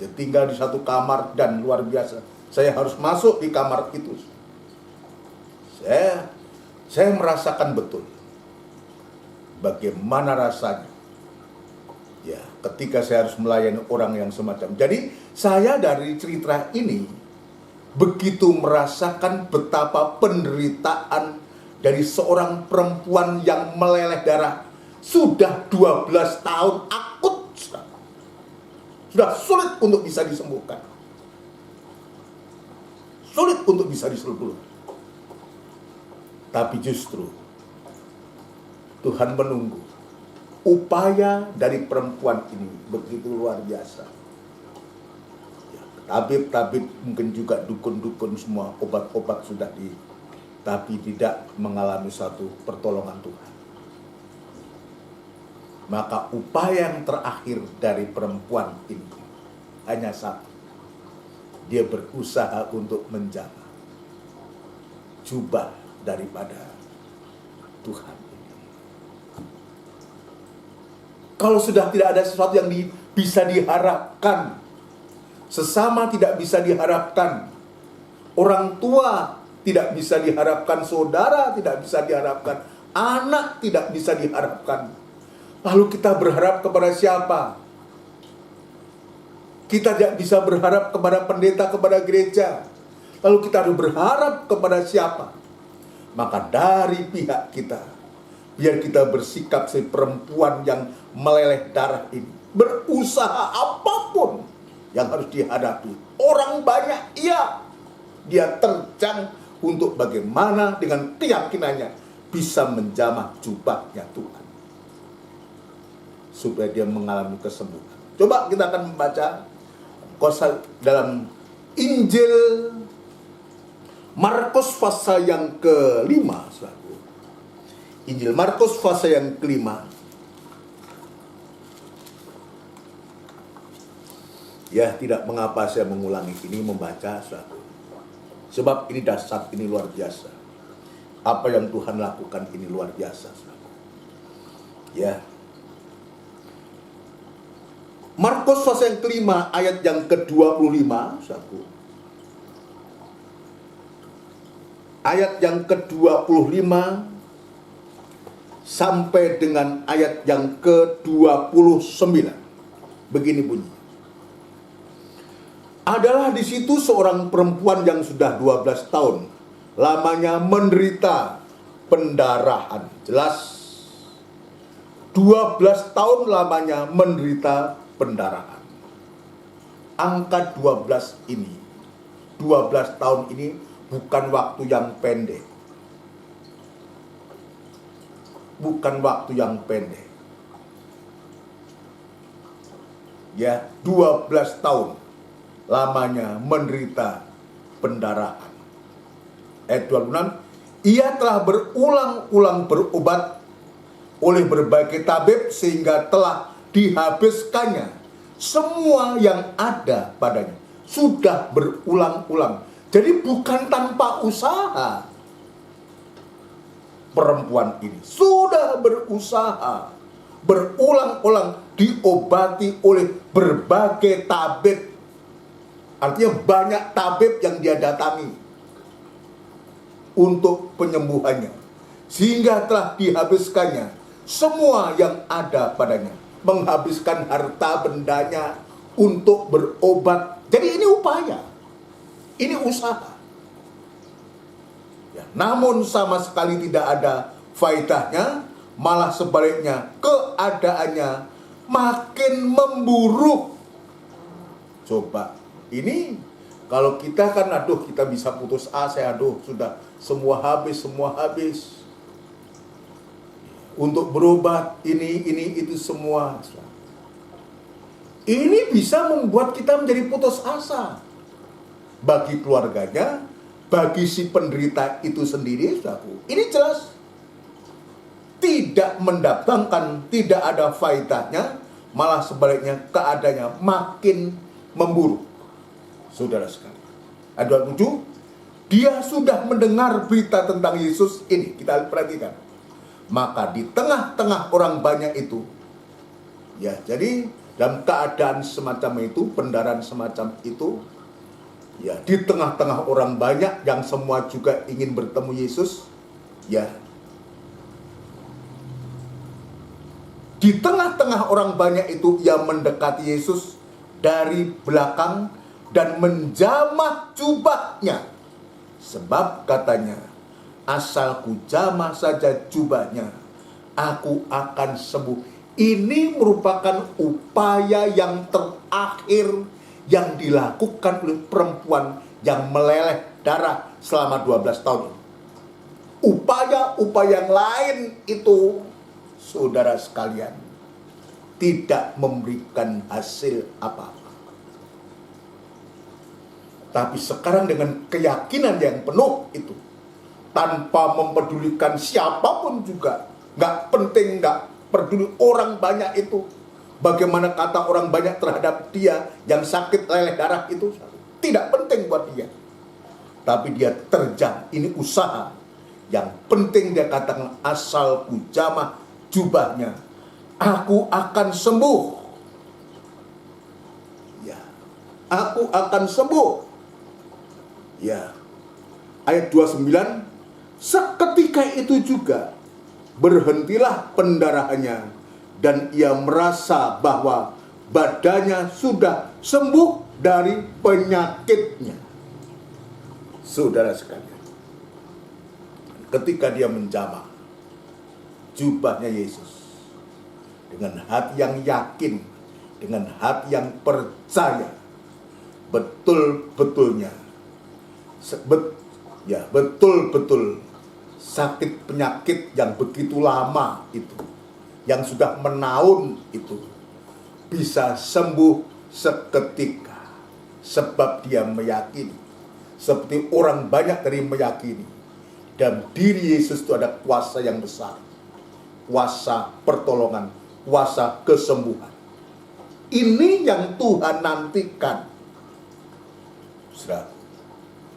Dia tinggal di satu kamar dan luar biasa. Saya harus masuk di kamar itu. Saya merasakan betul bagaimana rasanya. Ya, ketika saya harus melayani orang yang semacam. Jadi, saya dari cerita ini begitu merasakan betapa penderitaan dari seorang perempuan yang meleleh darah sudah 12 tahun akut. Sudah sulit untuk bisa disembuhkan. Sulit untuk bisa disembuhkan. Tapi justru Tuhan menunggu. Upaya dari perempuan ini begitu luar biasa. Ya, tabib-tabib, mungkin juga dukun-dukun, semua obat-obat sudah tapi tidak mengalami satu pertolongan Tuhan. Maka upaya yang terakhir dari perempuan ini hanya satu. Dia berusaha untuk menjamah jubah daripada Tuhan. Kalau sudah tidak ada sesuatu yang bisa diharapkan, sesama tidak bisa diharapkan, orang tua tidak bisa diharapkan, saudara tidak bisa diharapkan, anak tidak bisa diharapkan. Lalu kita berharap kepada siapa? Kita tidak bisa berharap kepada pendeta, kepada gereja. Lalu kita harus berharap kepada siapa? Maka dari pihak kita, biar kita bersikap seperti perempuan yang meleleh darah ini. Berusaha apapun yang harus dihadapi. Orang banyak, iya. Dia terjang untuk bagaimana dengan keyakinannya bisa menjamah jubahnya Tuhan, supaya dia mengalami kesembuhan. Coba kita akan membaca dalam Injil Markus pasal yang kelima. Injil Markus pasal yang kelima. Ya, tidak mengapa saya mengulangi ini, membaca sebab ini dahsyat, ini luar biasa. Apa yang Tuhan lakukan ini luar biasa. Ya. Markus pasal yang kelima ayat yang ke-25, ayat yang ke-25 sampai dengan ayat yang ke-29. Begini bunyi. Adalah di situ seorang perempuan yang sudah 12 tahun lamanya menderita pendarahan. Jelas 12 tahun lamanya menderita pendarahan. Angka 12 ini, 12 tahun ini bukan waktu yang pendek. Bukan waktu yang pendek. Ya, 12 tahun lamanya menderita pendarahan. Ayat 26, ia telah berulang-ulang berobat oleh berbagai tabib sehingga telah dihabiskannya semua yang ada padanya. Sudah berulang-ulang. Jadi bukan tanpa usaha. Perempuan ini sudah berusaha, berulang-ulang diobati oleh berbagai tabib. Artinya banyak tabib yang dia datangi untuk penyembuhannya, sehingga telah dihabiskannya semua yang ada padanya, menghabiskan harta bendanya untuk berobat. Jadi ini upaya, ini usaha. Ya, namun sama sekali tidak ada faedahnya, malah sebaliknya keadaannya makin memburuk. Coba, ini kalau kita kan kita bisa putus asa, sudah semua habis. Untuk berobat ini itu semua. Ini bisa membuat kita menjadi putus asa. Bagi keluarganya, bagi si penderita itu sendiri, ini jelas tidak mendatangkan, tidak ada faedahnya, malah sebaliknya keadaannya makin memburuk. Saudara sekalian, ayat 27, dia sudah mendengar berita tentang Yesus ini. Kita perhatikan. Maka di tengah-tengah orang banyak itu, ya, jadi dalam keadaan semacam itu, pendarahan semacam itu, ya, di tengah-tengah orang banyak yang semua juga ingin bertemu Yesus, ya, di tengah-tengah orang banyak itu ia mendekati Yesus dari belakang dan menjamah jubahnya. Sebab katanya, asal ku jamah saja jubahnya, aku akan sembuh. Ini merupakan upaya yang terakhir yang dilakukan oleh perempuan yang meleleh darah selama 12 tahun. Upaya-upaya yang lain itu, saudara sekalian, tidak memberikan hasil apa-apa. Tapi sekarang dengan keyakinan yang penuh itu, tanpa mempedulikan siapapun juga, nggak penting, nggak peduli orang banyak itu, bagaimana kata orang banyak terhadap dia yang sakit leleh darah itu, tidak penting buat dia. Tapi dia terjang, ini usaha. Yang penting dia katakan, asal ku jamah jubahnya, aku akan sembuh. Ya, aku akan sembuh. Ya, ayat 29, seketika itu juga berhentilah pendarahannya dan ia merasa bahwa badannya sudah sembuh dari penyakitnya. Saudara sekalian, ketika dia menjamah jubahnya Yesus dengan hati yang yakin, dengan hati yang percaya, betul-betulnya betul-betul sakit penyakit yang begitu lama itu, yang sudah menahun itu, bisa sembuh seketika. Sebab dia meyakini, seperti orang banyak tadi meyakini, dan diri Yesus itu ada kuasa yang besar, kuasa pertolongan, kuasa kesembuhan. Ini yang Tuhan nantikan.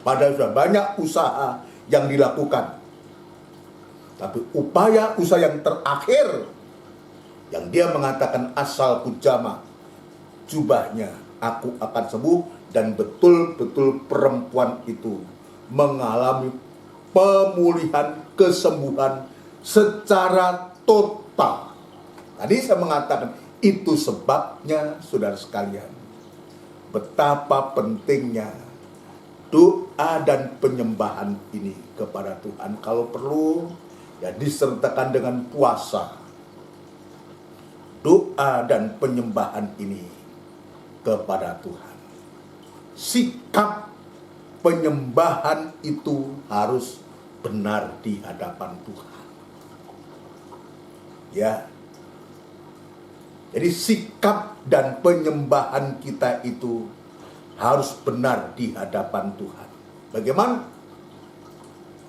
Padahal sudah banyak usaha yang dilakukan, tapi upaya usaha yang terakhir, yang dia mengatakan asal ku jamah jubahnya aku akan sembuh, dan betul-betul perempuan itu mengalami pemulihan, kesembuhan secara total. Tadi saya mengatakan itu sebabnya, saudara sekalian, betapa pentingnya doa dan penyembahan ini kepada Tuhan. Kalau perlu, ya disertakan dengan puasa. Doa dan penyembahan ini kepada Tuhan. Sikap penyembahan itu harus benar di hadapan Tuhan. Ya. Jadi sikap dan penyembahan kita itu harus benar di hadapan Tuhan. Bagaimana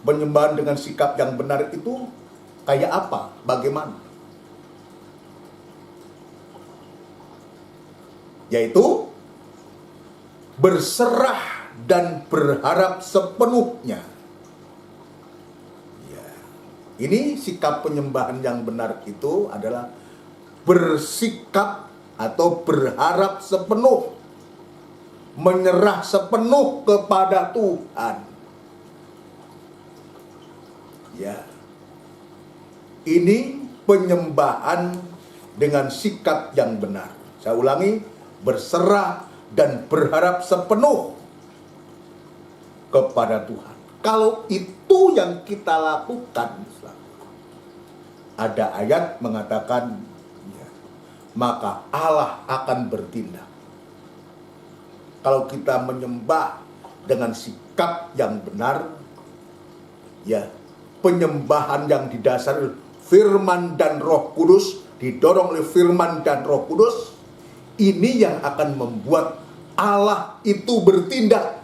penyembahan dengan sikap yang benar itu kayak apa? Bagaimana? Yaitu berserah dan berharap sepenuhnya. Ya. Ini sikap penyembahan yang benar itu adalah bersikap atau berharap sepenuh, menyerah sepenuh kepada Tuhan. Ya. Ini penyembahan dengan sikap yang benar. Saya ulangi, berserah dan berharap sepenuh kepada Tuhan. Kalau itu yang kita lakukan, ada ayat mengatakan, ya, maka Allah akan bertindak. Kalau kita menyembah dengan sikap yang benar, ya, penyembahan yang didasari firman dan Roh Kudus, didorong oleh firman dan Roh Kudus, ini yang akan membuat Allah itu bertindak.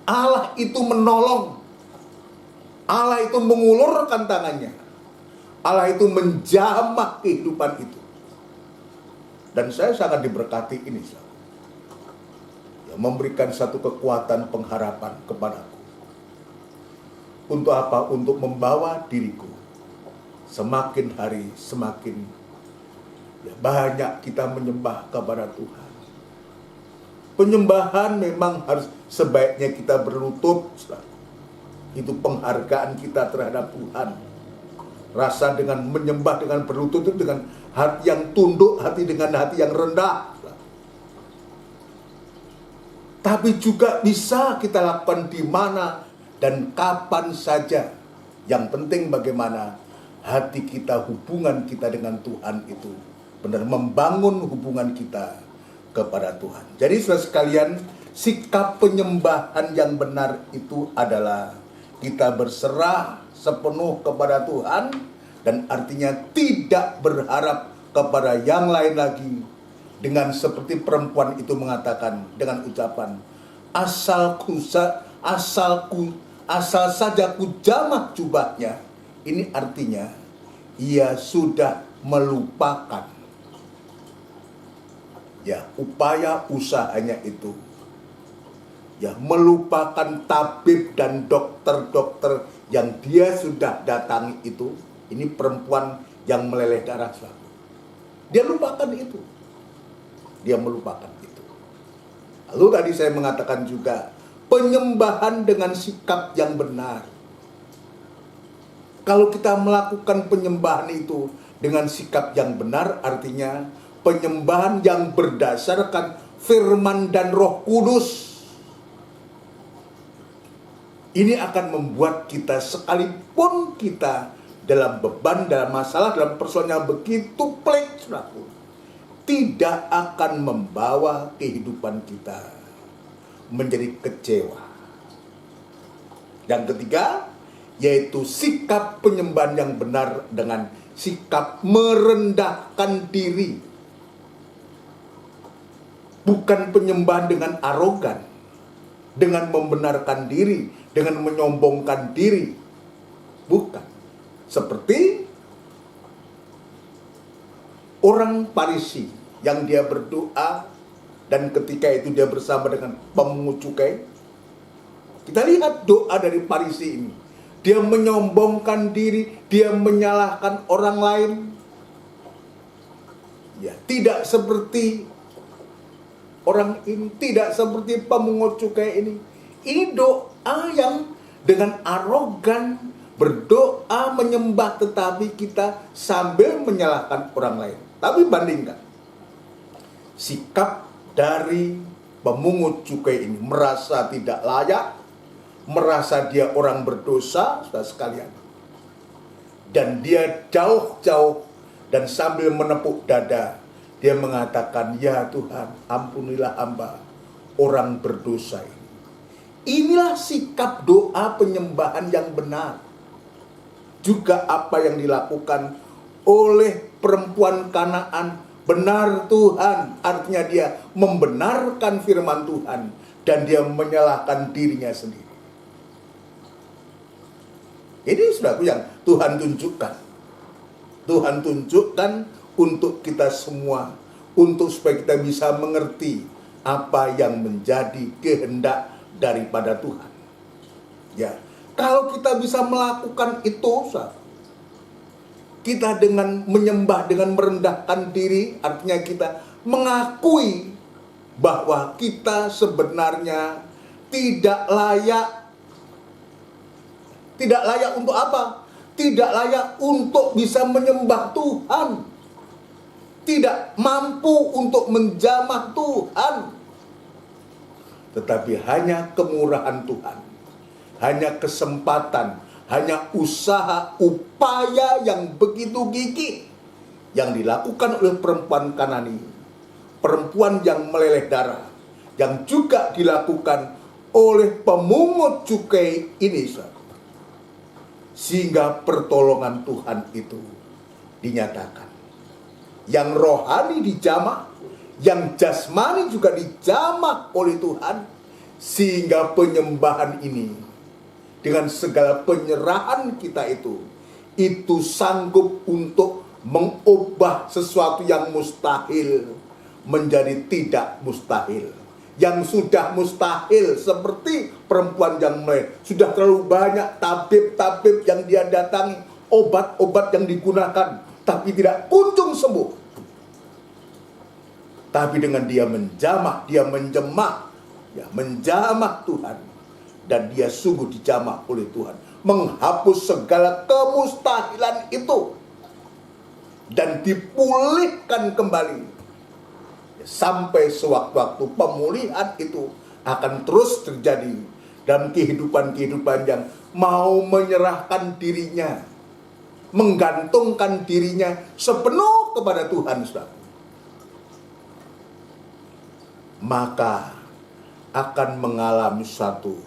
Allah itu menolong. Allah itu mengulurkan tangannya. Allah itu menjamah kehidupan itu. Dan saya sangat diberkati ini, memberikan satu kekuatan pengharapan kepadaku. Untuk apa? Untuk membawa diriku semakin hari semakin banyak kita menyembah kepada Tuhan. Penyembahan memang harus sebaiknya kita berlutut. Itu penghargaan kita terhadap Tuhan. Rasa dengan menyembah, dengan berlutut itu dengan hati yang tunduk, hati dengan hati yang rendah. Tapi juga bisa kita lakukan di mana dan kapan saja. Yang penting bagaimana hati kita, hubungan kita dengan Tuhan itu benar membangun hubungan kita kepada Tuhan. Jadi saudara sekalian, sikap penyembahan yang benar itu adalah kita berserah sepenuh kepada Tuhan, dan artinya tidak berharap kepada yang lain lagi. Dengan seperti perempuan itu mengatakan dengan ucapan, asal saja ku jamah jubahnya. Ini artinya ia sudah melupakan upaya usahanya itu. Melupakan tabib dan dokter-dokter yang dia sudah datangi itu. Ini perempuan yang meleleh darah selalu. Dia lupakan itu. Dia melupakan itu. Lalu tadi saya mengatakan juga penyembahan dengan sikap yang benar. Kalau kita melakukan penyembahan itu dengan sikap yang benar, artinya penyembahan yang berdasarkan firman dan Roh Kudus. Ini akan membuat kita, sekalipun kita dalam beban, dalam masalah, dalam persoalan yang begitu pelik, saudaraku, tidak akan membawa kehidupan kita menjadi kecewa. Yang ketiga, yaitu sikap penyembahan yang benar dengan sikap merendahkan diri. Bukan penyembahan dengan arogan, dengan membenarkan diri, dengan menyombongkan diri. Bukan. Seperti orang Farisi yang dia berdoa, dan ketika itu dia bersama dengan pemungut cukai. Kita lihat doa dari Farisi ini. Dia menyombongkan diri, dia menyalahkan orang lain. Ya, tidak seperti orang ini, tidak seperti pemungut cukai ini. Ini doa yang dengan arogan berdoa menyembah, tetapi kita sambil menyalahkan orang lain. Tapi bandingkan sikap dari pemungut cukai ini, merasa tidak layak, merasa dia orang berdosa, saudara sekalian, dan dia jauh-jauh dan sambil menepuk dada, dia mengatakan, "Ya Tuhan, ampunilah hamba, orang berdosa ini." Inilah sikap doa penyembahan yang benar. Juga apa yang dilakukan oleh perempuan Kanaan. Benar Tuhan, artinya dia membenarkan firman Tuhan dan dia menyalahkan dirinya sendiri. Ini saudaraku yang Tuhan tunjukkan. Tuhan tunjukkan untuk kita semua, untuk supaya kita bisa mengerti apa yang menjadi kehendak daripada Tuhan. Ya, kalau kita bisa melakukan itu, kita dengan menyembah, dengan merendahkan diri, artinya kita mengakui bahwa kita sebenarnya tidak layak. Tidak layak untuk apa? Tidak layak untuk bisa menyembah Tuhan. Tidak mampu untuk menjamah Tuhan. Tetapi hanya kemurahan Tuhan, hanya kesempatan, hanya usaha, upaya yang begitu gigih yang dilakukan oleh perempuan Kanani, perempuan yang meleleh darah, yang juga dilakukan oleh pemungut cukai ini, sehingga pertolongan Tuhan itu dinyatakan. Yang rohani dijamah, yang jasmani juga dijamah oleh Tuhan, sehingga penyembahan ini dengan segala penyerahan kita itu sanggup untuk mengubah sesuatu yang mustahil menjadi tidak mustahil. Yang sudah mustahil seperti perempuan yang sudah terlalu banyak tabib-tabib yang dia datangi, obat-obat yang digunakan, tapi tidak kunjung sembuh. Tapi dengan dia menjamah, dia menjemah, ya, menjamah Tuhan, dan dia sungguh dijamah oleh Tuhan, menghapus segala kemustahilan itu dan dipulihkan kembali. Sampai sewaktu-waktu pemulihan itu akan terus terjadi dalam kehidupan-kehidupan yang mau menyerahkan dirinya, menggantungkan dirinya sepenuh kepada Tuhan, saudara. Maka akan mengalami satu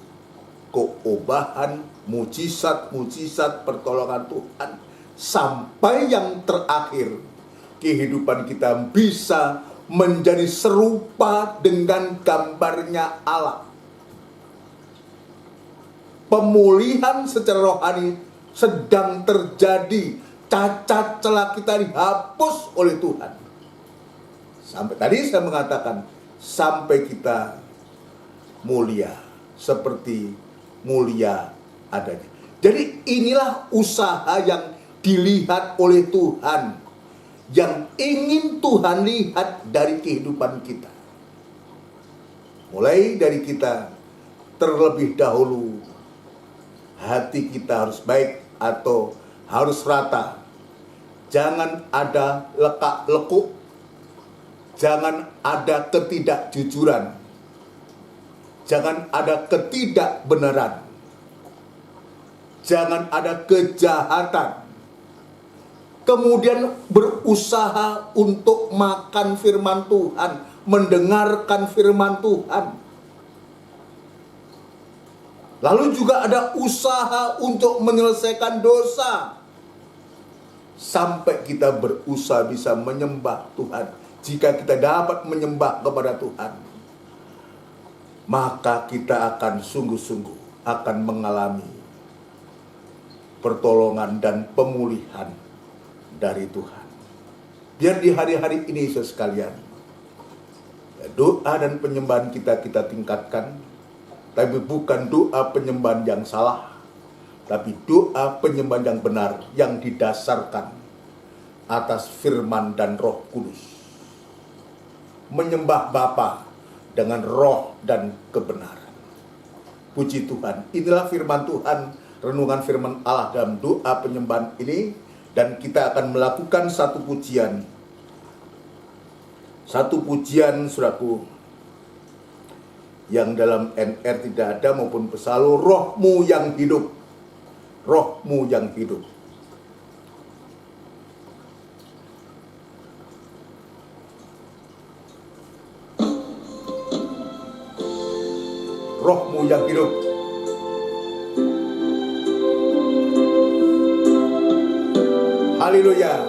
keobahan, mujizat-mujizat pertolongan Tuhan, sampai yang terakhir kehidupan kita bisa menjadi serupa dengan gambarnya Allah. Pemulihan secara rohani sedang terjadi, cacat celah kita dihapus oleh Tuhan. Sampai tadi saya mengatakan, sampai kita mulia seperti mulia adanya. Jadi inilah usaha yang dilihat oleh Tuhan, yang ingin Tuhan lihat dari kehidupan kita. Mulai dari kita terlebih dahulu. Hati kita harus baik atau harus rata. Jangan ada lekak-lekuk. Jangan ada ketidakjujuran. Jangan ada ketidakbenaran. Jangan ada kejahatan. Kemudian berusaha untuk makan firman Tuhan, mendengarkan firman Tuhan. Lalu juga ada usaha untuk menyelesaikan dosa. Sampai kita berusaha bisa menyembah Tuhan. Jika kita dapat menyembah kepada Tuhan, maka kita akan sungguh-sungguh akan mengalami pertolongan dan pemulihan dari Tuhan. Biar di hari-hari ini saudara sekalian, doa dan penyembahan kita tingkatkan, tapi bukan doa penyembahan yang salah, tapi doa penyembahan yang benar, yang didasarkan atas firman dan Roh Kudus. Menyembah Bapa dengan roh dan kebenaran. Puji Tuhan, inilah firman Tuhan, renungan firman Allah dalam doa penyembahan ini, dan kita akan melakukan satu pujian. Satu pujian, saudaraku, yang dalam NR tidak ada maupun pesalu, Rohmu yang hidup. Rohmu yang hidup. Rohmu yang hidup. Haleluya.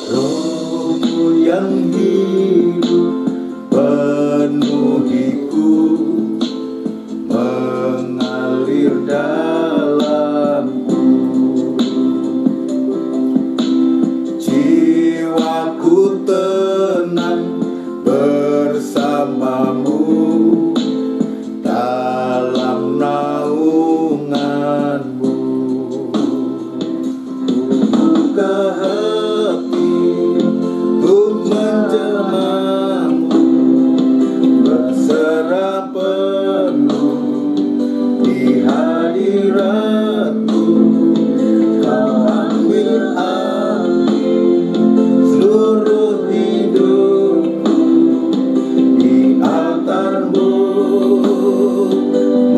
Rohmu yang hidup penuhiku, mengalir dalamku. Jiwaku tenang bersamamu dalam naunganmu. Buka hati untuk menjamahmu, berserah penuh di hadiratmu. Kau ambil alih seluruh hidupku di altarmu,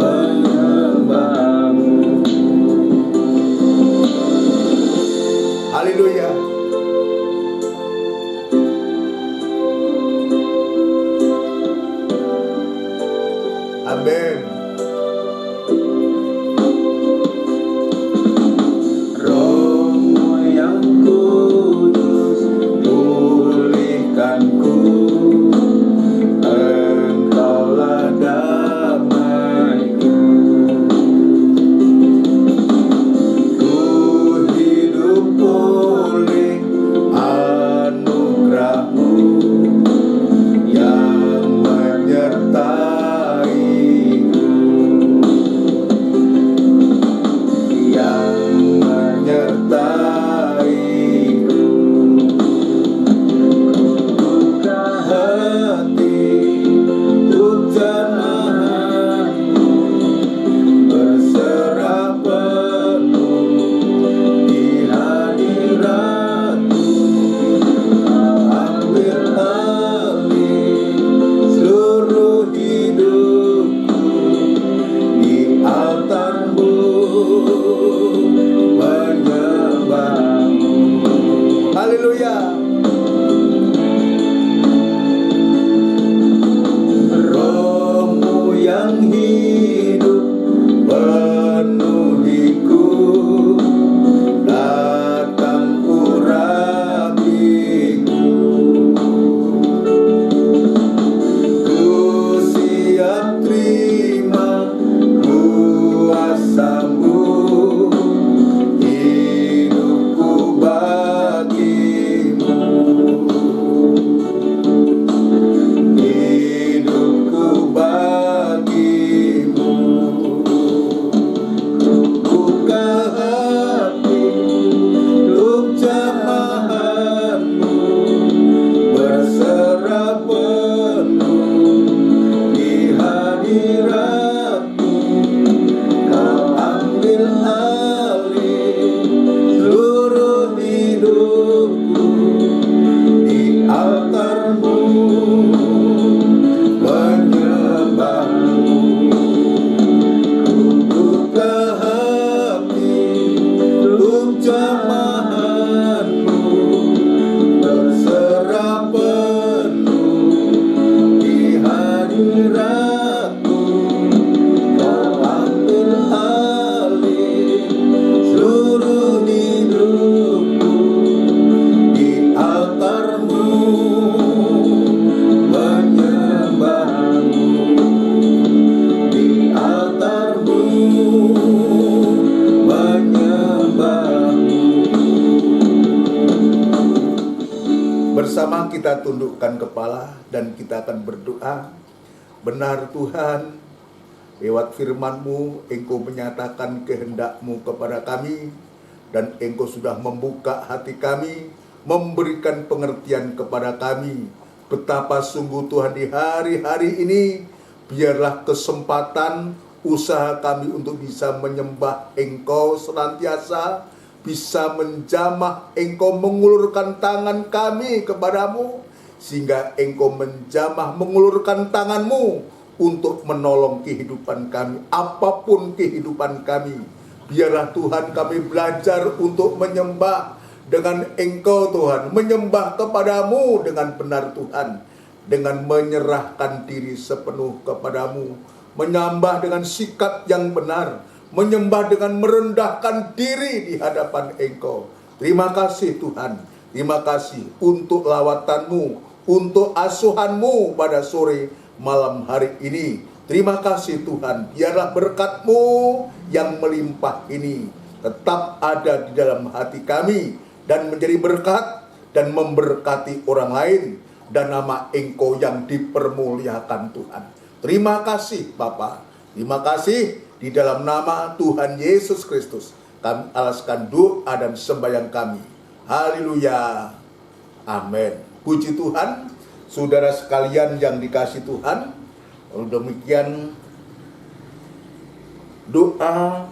menyembahmu. Haleluya. Amin. Bersama kita tundukkan kepala dan kita akan berdoa. Benar Tuhan, lewat firman-Mu, Engkau menyatakan kehendak-Mu kepada kami, dan Engkau sudah membuka hati kami, memberikan pengertian kepada kami. Betapa sungguh Tuhan di hari-hari ini, biarlah kesempatan usaha kami untuk bisa menyembah Engkau senantiasa, bisa menjamah Engkau, mengulurkan tangan kami kepadamu, sehingga Engkau menjamah, mengulurkan tangan-Mu untuk menolong kehidupan kami, apapun kehidupan kami. Biarlah Tuhan kami belajar untuk menyembah dengan Engkau Tuhan, menyembah kepadamu dengan benar Tuhan, dengan menyerahkan diri sepenuh kepadamu, menyembah dengan sikap yang benar, menyembah dengan merendahkan diri di hadapan Engkau. Terima kasih Tuhan, terima kasih untuk lawatanmu, untuk asuhanmu pada sore malam hari ini. Terima kasih Tuhan, biarlah berkat-Mu yang melimpah ini tetap ada di dalam hati kami, dan menjadi berkat dan memberkati orang lain, dan nama Engkau yang dipermuliakan Tuhan. Terima kasih Bapa, terima kasih di dalam nama Tuhan Yesus Kristus. Kami alaskan doa dan sembahyang kami. Haleluya. Amin. Puji Tuhan, saudara sekalian yang dikasihi Tuhan. Demikian doa,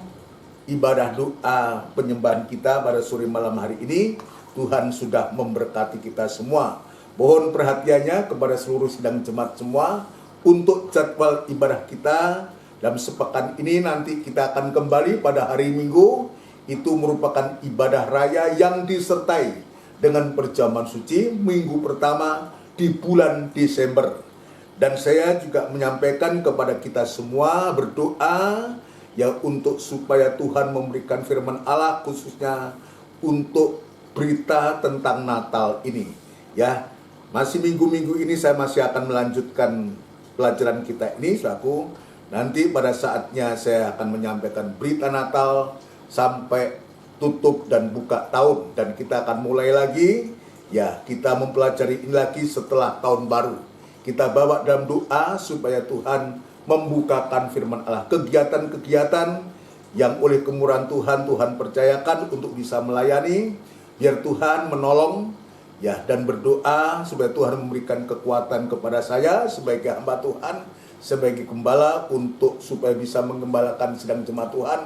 ibadah doa penyembahan kita pada sore malam hari ini. Tuhan sudah memberkati kita semua. Mohon perhatiannya kepada seluruh sidang jemaat semua untuk jadwal ibadah kita dalam sepekan ini. Nanti kita akan kembali pada hari Minggu. Itu merupakan ibadah raya yang disertai dengan perjamuan suci minggu pertama di bulan Desember. Dan saya juga menyampaikan kepada kita semua berdoa ya untuk supaya Tuhan memberikan firman Allah khususnya untuk berita tentang Natal ini. Ya, masih minggu-minggu ini saya masih akan melanjutkan pelajaran kita ini, saudaraku. Nanti pada saatnya saya akan menyampaikan berita Natal sampai tutup dan buka tahun, dan kita akan mulai lagi. Ya, kita mempelajari ini lagi setelah tahun baru. Kita bawa dalam doa supaya Tuhan membukakan firman Allah, kegiatan-kegiatan yang oleh kemurahan Tuhan, Tuhan percayakan untuk bisa melayani. Biar Tuhan menolong ya, dan berdoa supaya Tuhan memberikan kekuatan kepada saya sebagai hamba Tuhan, sebagai gembala, untuk supaya bisa menggembalakan sidang jemaat Tuhan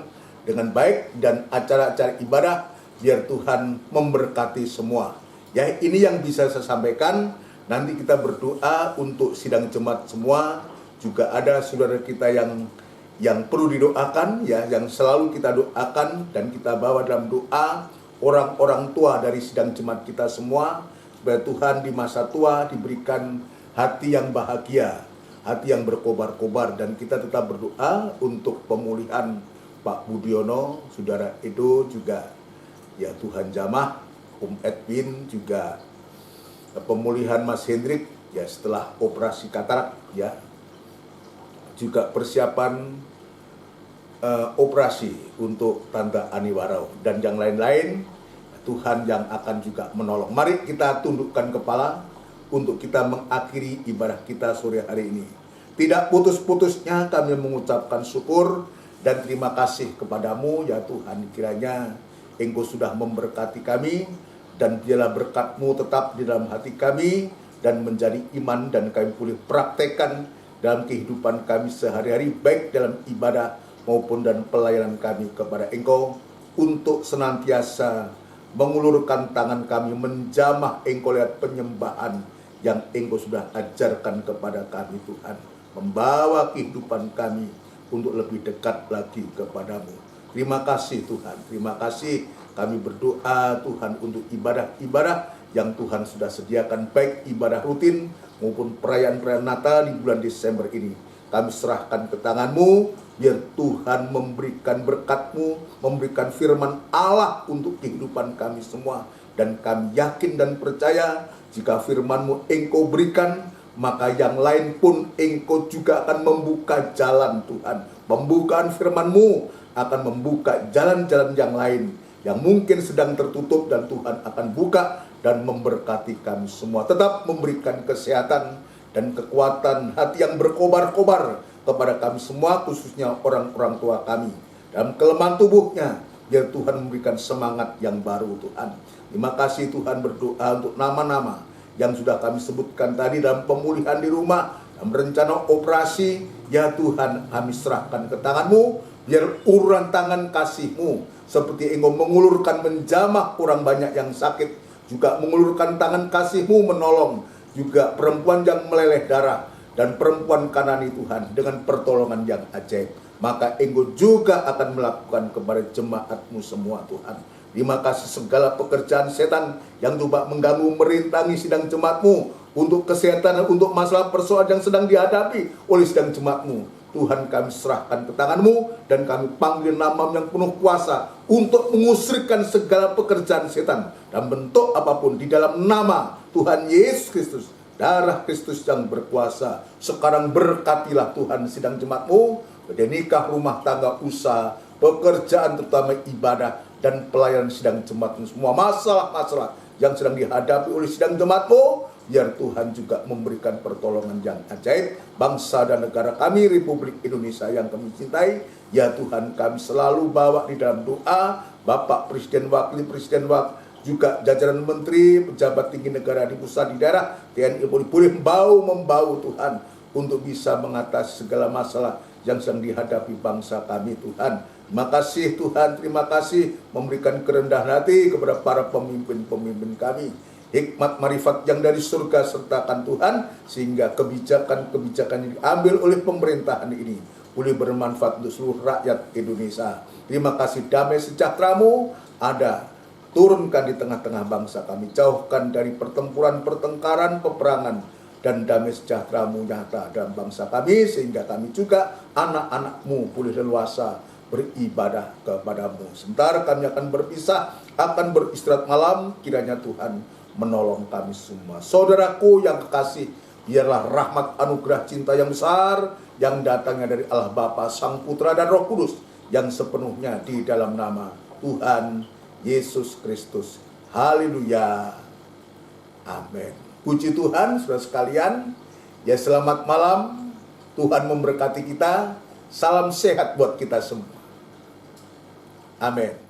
dengan baik, dan acara-acara ibadah biar Tuhan memberkati semua. Ya, ini yang bisa saya sampaikan. Nanti kita berdoa untuk sidang jemaat semua. Juga ada saudara kita yang perlu didoakan ya, yang selalu kita doakan dan kita bawa dalam doa, orang-orang tua dari sidang jemaat kita semua, supaya Tuhan di masa tua diberikan hati yang bahagia, hati yang berkobar-kobar. Dan kita tetap berdoa untuk pemulihan Pak Budiono, saudara Edo juga ya, Tuhan jamah, Edwin juga, pemulihan Mas Hendrik ya setelah operasi katarak ya, juga persiapan operasi untuk Tante Ani Warau dan yang lain-lain. Tuhan yang akan juga menolong. Mari kita tundukkan kepala untuk kita mengakhiri ibadah kita sore hari ini. Tidak putus-putusnya kami mengucapkan syukur dan terima kasih kepadamu ya Tuhan. Kiranya Engkau sudah memberkati kami, dan biarlah berkat-Mu tetap di dalam hati kami dan menjadi iman, dan kami boleh praktekkan dalam kehidupan kami sehari-hari, baik dalam ibadah maupun dan pelayanan kami kepada Engkau, untuk senantiasa mengulurkan tangan kami menjamah Engkau lewat penyembahan yang Engkau sudah ajarkan kepada kami Tuhan, membawa kehidupan kami untuk lebih dekat lagi kepadamu. Terima kasih Tuhan, terima kasih. Kami berdoa Tuhan untuk ibadah-ibadah yang Tuhan sudah sediakan, baik ibadah rutin maupun perayaan-perayaan Natal di bulan Desember ini. Kami serahkan ke tangan-Mu, biar Tuhan memberikan berkat-Mu, memberikan firman Allah untuk kehidupan kami semua. Dan kami yakin dan percaya jika firman-Mu Engkau berikan, maka yang lain pun Engkau juga akan membuka jalan Tuhan. Pembukaan firman-Mu akan membuka jalan-jalan yang lain yang mungkin sedang tertutup, dan Tuhan akan buka dan memberkati kami semua. Tetap memberikan kesehatan dan kekuatan hati yang berkobar-kobar kepada kami semua, khususnya orang-orang tua kami. Dalam kelemahan tubuhnya, biar Tuhan memberikan semangat yang baru Tuhan. Terima kasih Tuhan, berdoa untuk nama-nama yang sudah kami sebutkan tadi dalam pemulihan di rumah, dalam rencana operasi. Ya Tuhan, kami serahkan ke tangan-Mu, biar uluran tangan kasih-Mu seperti Engkau mengulurkan menjamah orang banyak yang sakit, juga mengulurkan tangan kasih-Mu menolong juga perempuan yang meleleh darah dan perempuan Kanani Tuhan dengan pertolongan yang ajaib. Maka Engkau juga akan melakukan kepada jemaat-Mu semua Tuhan. Terima kasih segala pekerjaan setan yang coba mengganggu, merintangi sidang jemaat-Mu untuk kesehatan dan untuk masalah persoalan yang sedang dihadapi oleh sidang jemaat-Mu. Tuhan, kami serahkan ke tangan-Mu dan kami panggil nama yang penuh kuasa untuk mengusirkan segala pekerjaan setan dan bentuk apapun di dalam nama Tuhan Yesus Kristus, darah Kristus yang berkuasa. Sekarang berkatilah Tuhan sidang jemaat-Mu, nikah, rumah tangga, usaha, pekerjaan, terutama ibadah dan pelayanan sidang jemaat-Mu. Semua masalah-masalah yang sedang dihadapi oleh sidang jemaat-Mu, biar Tuhan juga memberikan pertolongan yang ajaib. Bangsa dan negara kami, Republik Indonesia yang kami cintai, ya Tuhan, kami selalu bawa di dalam doa Bapak Presiden, Wakil Presiden, juga jajaran menteri, pejabat tinggi negara di pusat, di daerah, TNI, boleh membau Tuhan, untuk bisa mengatasi segala masalah yang sedang dihadapi bangsa kami Tuhan. Terima kasih Tuhan, terima kasih memberikan kerendahan hati kepada para pemimpin-pemimpin kami. Hikmat marifat yang dari surga sertakan Tuhan, sehingga kebijakan-kebijakan yang diambil oleh pemerintahan ini boleh bermanfaat untuk seluruh rakyat Indonesia. Terima kasih, damai sejahtera-Mu ada, turunkan di tengah-tengah bangsa kami. Jauhkan dari pertempuran, pertengkaran, peperangan, dan damai sejahtera-Mu nyata dalam bangsa kami, sehingga kami juga anak-anak-Mu boleh leluasa beribadah kepada-Mu. Sebentar kami akan berpisah, akan beristirahat malam. Kiranya Tuhan menolong kami semua. Saudaraku yang kekasih, biarlah rahmat anugerah cinta yang besar yang datangnya dari Allah Bapa, Sang Putra dan Roh Kudus yang sepenuhnya di dalam nama Tuhan Yesus Kristus. Haleluya. Amin. Puji Tuhan, saudara sekalian. Ya, selamat malam. Tuhan memberkati kita. Salam sehat buat kita semua. Amin.